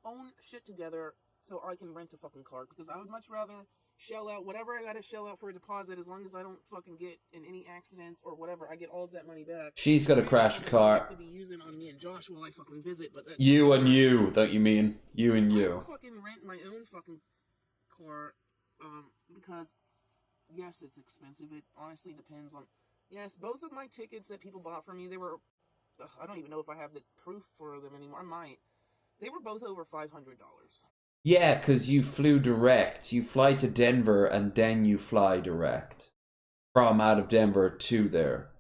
own shit together so I can rent a fucking car. Because I would much rather shell out whatever I gotta shell out for a deposit, as long as I don't fucking get in any accidents or whatever. I get all of that money back. She's gonna crash a car. Could be using on me and Josh while I fucking visit, but that's... You and you, don't you mean? You and you. I'll fucking rent my own fucking car, because, yes, it's expensive. It honestly depends on... Yes, both of my tickets that people bought for me, they were... I don't even know if I have the proof for them anymore. I might. They were both over $500. Yeah, because you flew direct. You fly to Denver, and then you fly direct. From out of Denver to there.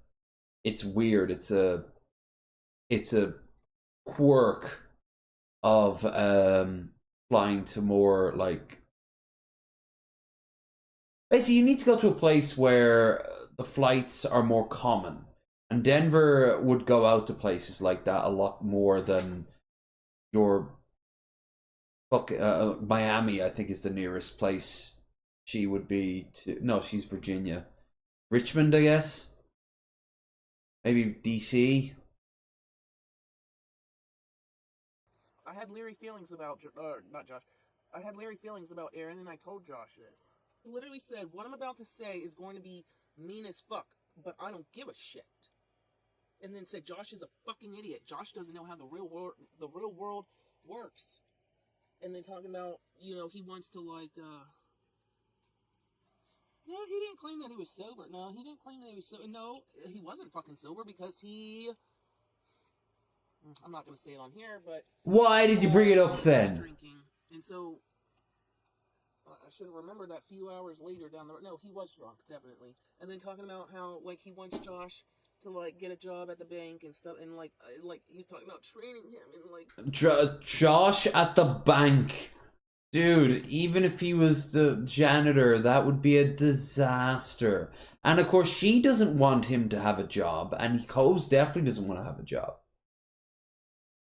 it's weird. It's a quirk of flying to more like, basically you need to go to a place where the flights are more common, and Denver would go out to places like that a lot more than your Miami. I think is the nearest place she would be to. No, she's Virginia. Richmond, I guess. Maybe DC. I had leery feelings about, not Josh. I had leery feelings about Aaron, and I told Josh this. He literally said, "What I'm about to say is going to be mean as fuck, but I don't give a shit." And then said, "Josh is a fucking idiot. Josh doesn't know how the real world works." And then talking about, he wants to like, no, he didn't claim that he was sober. No, he didn't claim that he was sober. No, he wasn't fucking sober because I'm not gonna say it on here, but why did you bring it up he then? was drinking, and so I should have remembered that few hours later down the road. No, he was drunk, definitely. And then talking about how like he wants Josh to like get a job at the bank and stuff, and like he was talking about training him and like Josh at the bank. Dude, even if he was the janitor, that would be a disaster. And of course, she doesn't want him to have a job, and Coase definitely doesn't want to have a job.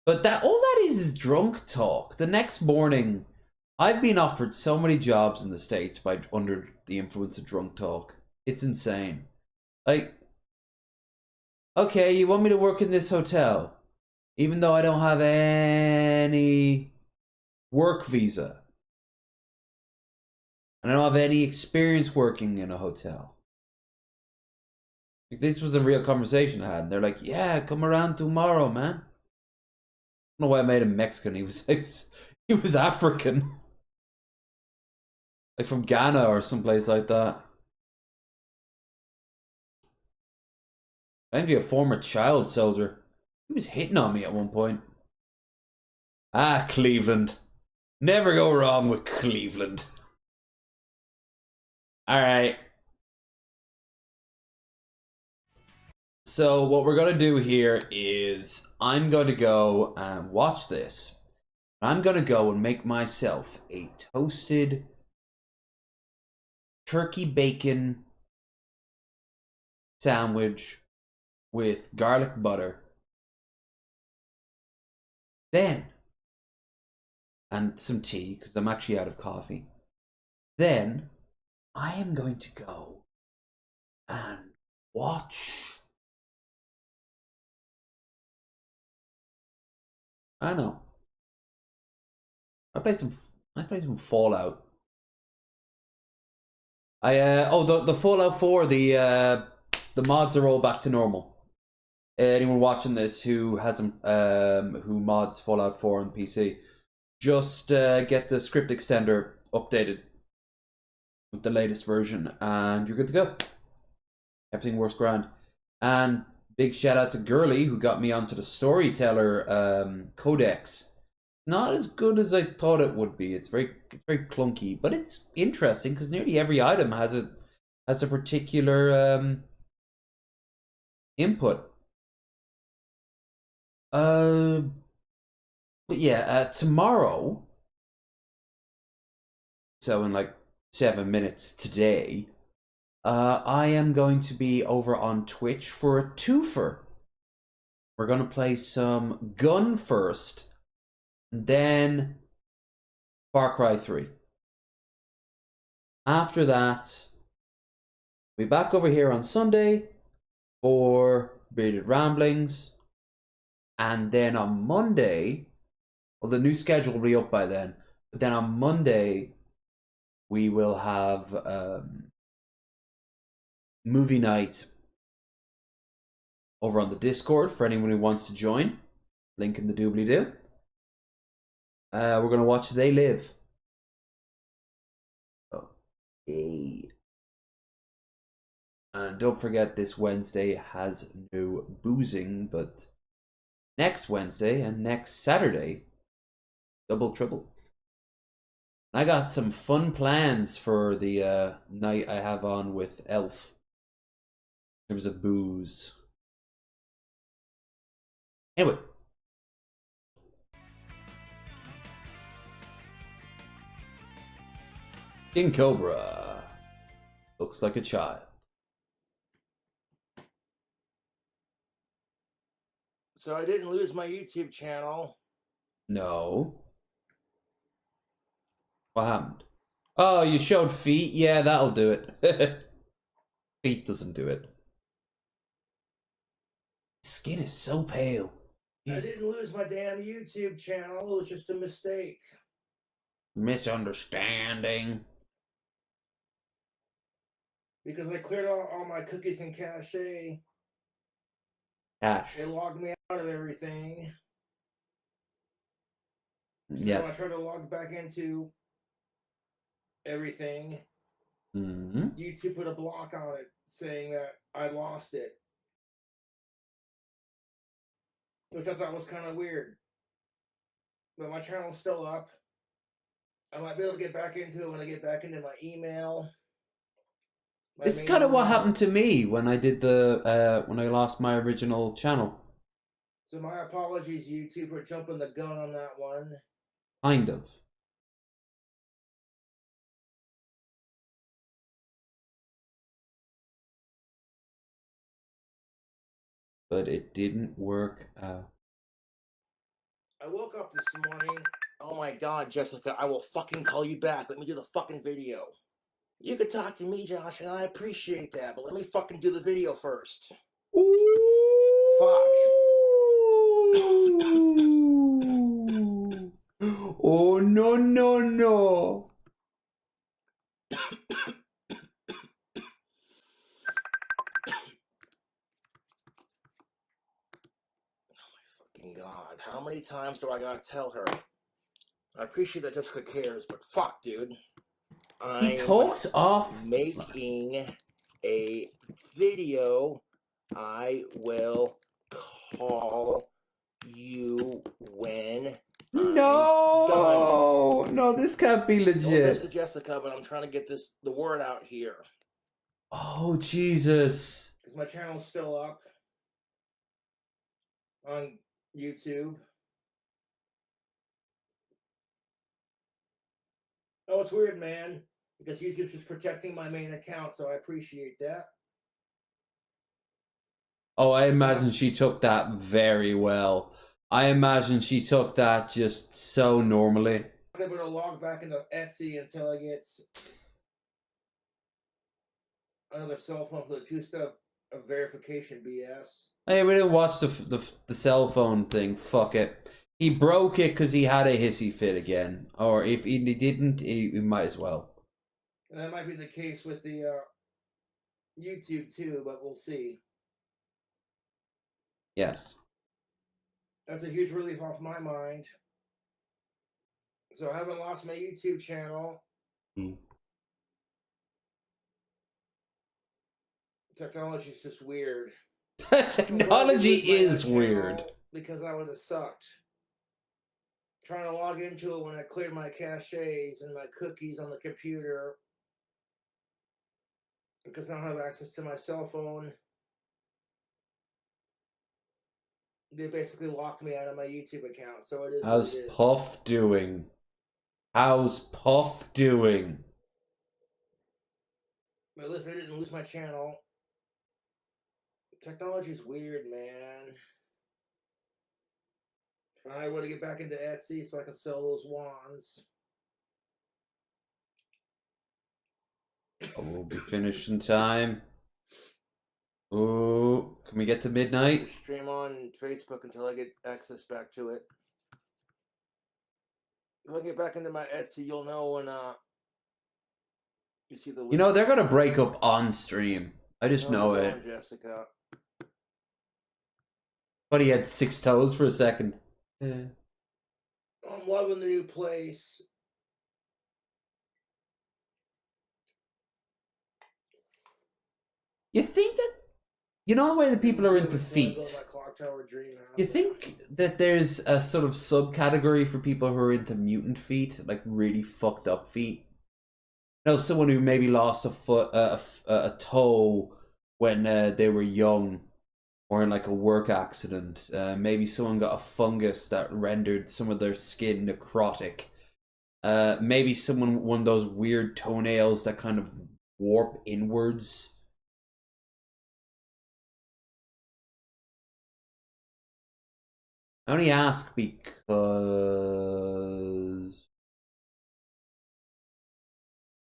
But that all that is drunk talk. The next morning, I've been offered so many jobs in the States by under the influence of drunk talk. It's insane. Like, okay, you want me to work in this hotel, even though I don't have any work visa. And I don't have any experience working in a hotel. Like, this was a real conversation I had. And they're like, yeah, come around tomorrow, man. I don't know why I made him Mexican. He was African. Like from Ghana or someplace like that. Maybe a former child soldier. He was hitting on me at one point. Ah, Cleveland. Never go wrong with Cleveland. Alright. So what we're going to do here is I'm going to go and watch this. I'm going to go and make myself a toasted turkey bacon sandwich with garlic butter. Then, and some tea, because I'm actually out of coffee. Then, I am going to go and watch. I know. I play some Fallout. The Fallout 4, the mods are all back to normal. Anyone watching this who hasn't who mods Fallout 4 on PC, just get the script extender updated with the latest version and you're good to go. Everything works grand. And big shout out to Gurley who got me onto the Storyteller codex. Not as good as I thought it would be. It's very clunky, but it's interesting because nearly every item has a particular input. But yeah, tomorrow, so in like 7 minutes today, I am going to be over on Twitch for a twofer. We're gonna play some Gun first, and then Far Cry 3. After that, we'll be back over here on Sunday for Bearded Ramblings. And then on Monday, well, the new schedule will be up by then. But then on Monday, we will have movie night over on the Discord for anyone who wants to join. Link in the doobly-doo. We're going to watch They Live. Okay. And don't forget, this Wednesday has no boozing, but next Wednesday and next Saturday, double trouble. I got some fun plans for the night I have on with Elf. There was a booze. Anyway. King Cobra. Looks like a child. So I didn't lose my YouTube channel. No. What happened? Oh, you showed feet? Yeah, that'll do it. Feet doesn't do it. Skin is so pale. I didn't lose my damn YouTube channel. It was just a mistake. Misunderstanding. Because I cleared all my cookies and cache. Cache. They logged me out of everything. So Yeah. I tried to log back into everything. YouTube put a block on it saying that I lost it. Which I thought was kind of weird. But my channel's still up. I might be able to get back into it when I get back into my email. It's kind of what happened to me when I did the when I lost my original channel. So my apologies, YouTube, for jumping the gun on that one. Kind of. But it didn't work out. I woke up this morning. Oh my God, Jessica, I will fucking call you back. Let me do the fucking video. You could talk to me, Josh, and I appreciate that, but let me fucking do the video first. Fuck. Oh, no, no, no. God, how many times do I gotta tell her? I appreciate that Jessica cares, but fuck, dude. He talks off. Making a video. I will call you when No, no, this can't be Don't legit. listen to Jessica, but I'm trying to get the word out here. Oh, Jesus. Because my channel's still up on YouTube. Oh, it's weird, man. Because YouTube's just protecting my main account, so I appreciate that. Oh, I imagine she took that very well. I imagine she took that just so normally. I'm able to log back into Etsy until I get another cell phone for the two-step of verification BS. Hey, we didn't watch the cell phone thing. Fuck it. He broke it because he had a hissy fit again. Or if he didn't, he might as well. And that might be the case with the YouTube too, but we'll see. Yes. That's a huge relief off my mind. So I haven't lost my YouTube channel. Technology is just weird. Technology is weird. Because I would have sucked. Trying to log into it when I cleared my caches and my cookies on the computer. Because I don't have access to my cell phone. They basically locked me out of my YouTube account, so it is. How's what it is. Puff doing? How's Puff doing? But listen, I didn't lose my channel. Technology's weird, man. I want to get back into Etsy so I can sell those wands. We'll be finished in time. Ooh, can we get to midnight? Stream on Facebook until I get access back to it. If I get back into my Etsy, you'll know when you see the. You know, they're gonna break up on stream. I just know it. On, Jessica. But he had 6 toes for a second. Yeah. I'm loving the new place. You think that, you know the way that people are into feet? You think that there's a sort of subcategory for people who are into mutant feet, like really fucked up feet? You know, someone who maybe lost a foot, a toe when they were young, or in like a work accident. Maybe someone got a fungus that rendered some of their skin necrotic. Maybe someone one of those weird toenails that kind of warp inwards. I only ask because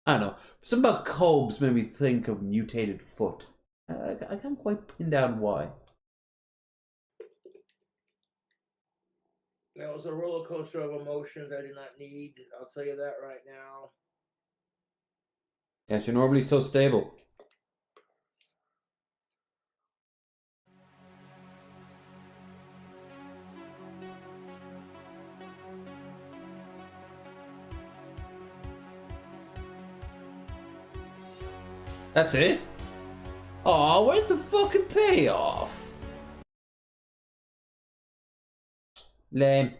I don't know. Something about Cobes made me think of mutated foot. I can't quite pin down why. That was a roller coaster of emotions I did not need. I'll tell you that right now. Yes, you're normally so stable. That's it? Oh, where's the fucking payoff? Lame.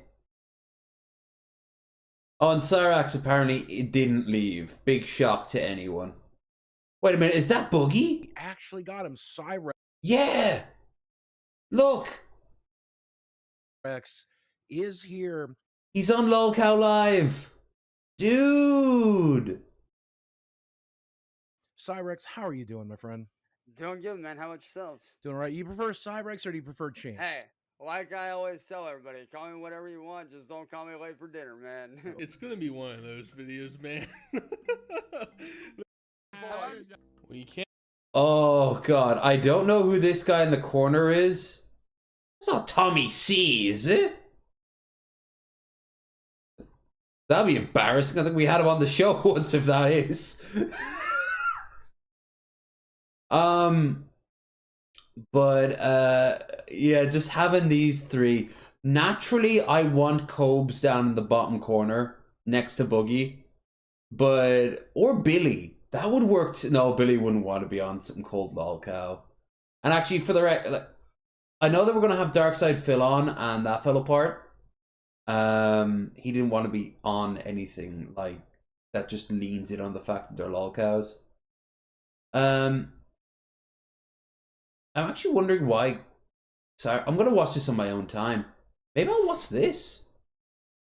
Oh, and Cyrax apparently it didn't leave. Big shock to anyone. Wait a minute, is that Boogie? We actually got him. Cyrex Yeah! Look! is here. He's on LolCow Live! Dude! Cyrex, how are you doing, my friend? Doing good, man. How about yourselves? Doing all right. You prefer Cyrex or do you prefer Chance? Hey, like I always tell everybody, call me whatever you want, just don't call me late for dinner, man. It's gonna be one of those videos, man. We can't. Oh god, I don't know who this guy in the corner is. It's not Tommy C, is it? That'd be embarrassing. I think we had him on the show once if that is. Yeah, just having these three. Naturally, I want Cobes down in the bottom corner next to Boogie. Or Billy. That would work. No, Billy wouldn't want to be on something called LolCow. And actually, for the I know that we're going to have Darkside Phil on, and that fell apart. He didn't want to be on anything like that just leans in on the fact that they're LolCows. I'm actually wondering why. Sorry, I'm going to watch this on my own time. Maybe I'll watch this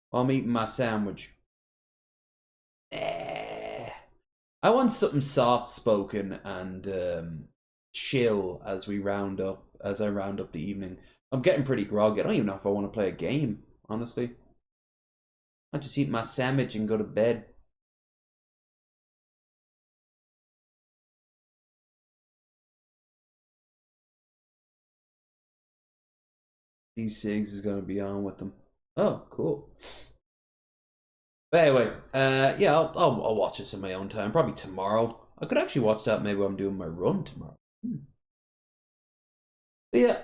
while I'm eating my sandwich. I want something soft-spoken and chill as I round up the evening. I'm getting pretty groggy. I don't even know if I want to play a game, honestly. I just eat my sandwich and go to bed. D6 is going to be on with them. Oh, cool. But anyway, yeah, I'll watch this in my own time. Probably tomorrow. I could actually watch that maybe when I'm doing my run tomorrow. But yeah,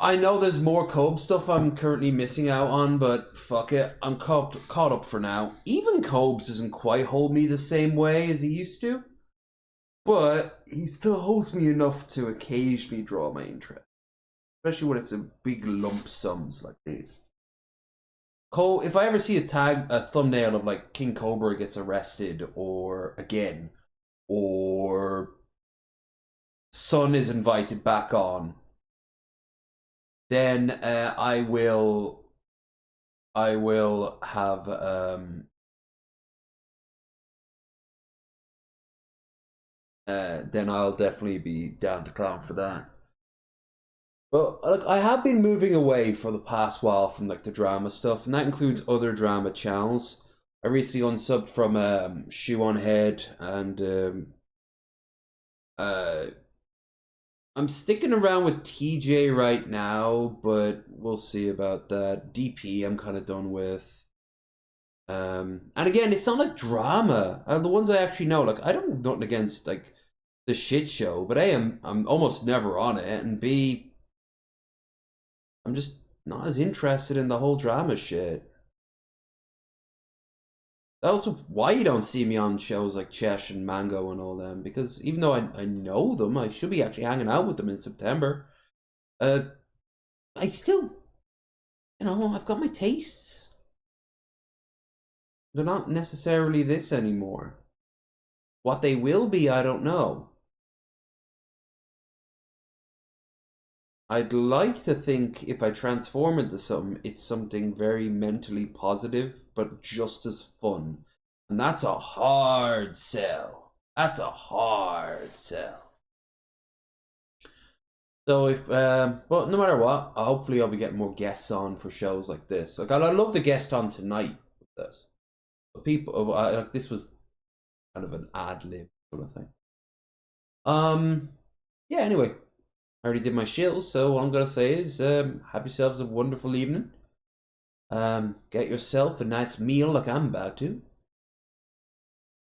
I know there's more Cobe stuff I'm currently missing out on, but fuck it, I'm caught up for now. Even Cobes doesn't quite hold me the same way as he used to, but he still holds me enough to occasionally draw my interest, especially when it's in big lump sums like these. If I ever see a thumbnail of like King Cobra gets arrested, or Sun is invited back on, then I will have then I'll definitely be down to clown for that. But look, I have been moving away for the past while from like the drama stuff, and that includes other drama channels. I recently unsubbed from Shoe on Head, and I'm sticking around with TJ right now, but we'll see about that. DP I'm kind of done with. And again, it's not like drama. The ones I actually know, like I don't have nothing against like the shit show, but A, I'm almost never on it, and B, I'm just not as interested in the whole drama shit. That's why you don't see me on shows like Chesh and Mango and all them, because even though I know them, I should be actually hanging out with them in September. I still, I've got my tastes. They're not necessarily this anymore. What they will be, I don't know. I'd like to think if I transform into something, it's something very mentally positive, but just as fun. And that's a hard sell. That's a hard sell. So if, but no matter what, hopefully I'll be getting more guests on for shows like this. Like, I love the guest on tonight with this. But people, like, this was kind of an ad-lib sort of thing. Yeah, anyway. I already did my shills, so all I'm going to say is have yourselves a wonderful evening. Get yourself a nice meal like I'm about to.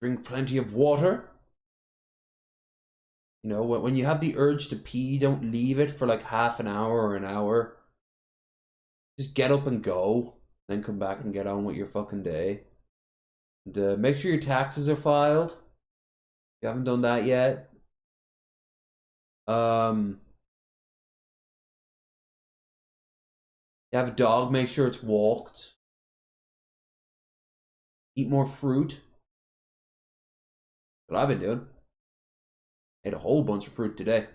Drink plenty of water. You know, when you have the urge to pee, don't leave it for like half an hour or an hour. Just get up and go. Then come back and get on with your fucking day. And make sure your taxes are filed. If you haven't done that yet. You have a dog, make sure it's walked. Eat more fruit. What I've been doing. Ate a whole bunch of fruit today.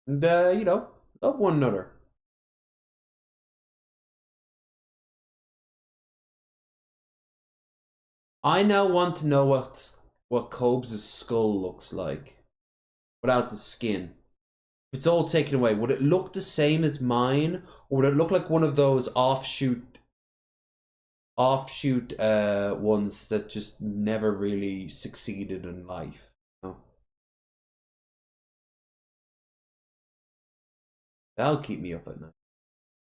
And, you know, love one another. I now want to know what Cobes' skull looks like. Without the skin. If it's all taken away, would it look the same as mine? Or would it look like one of those offshoot ones that just never really succeeded in life? No. That'll keep me up at night.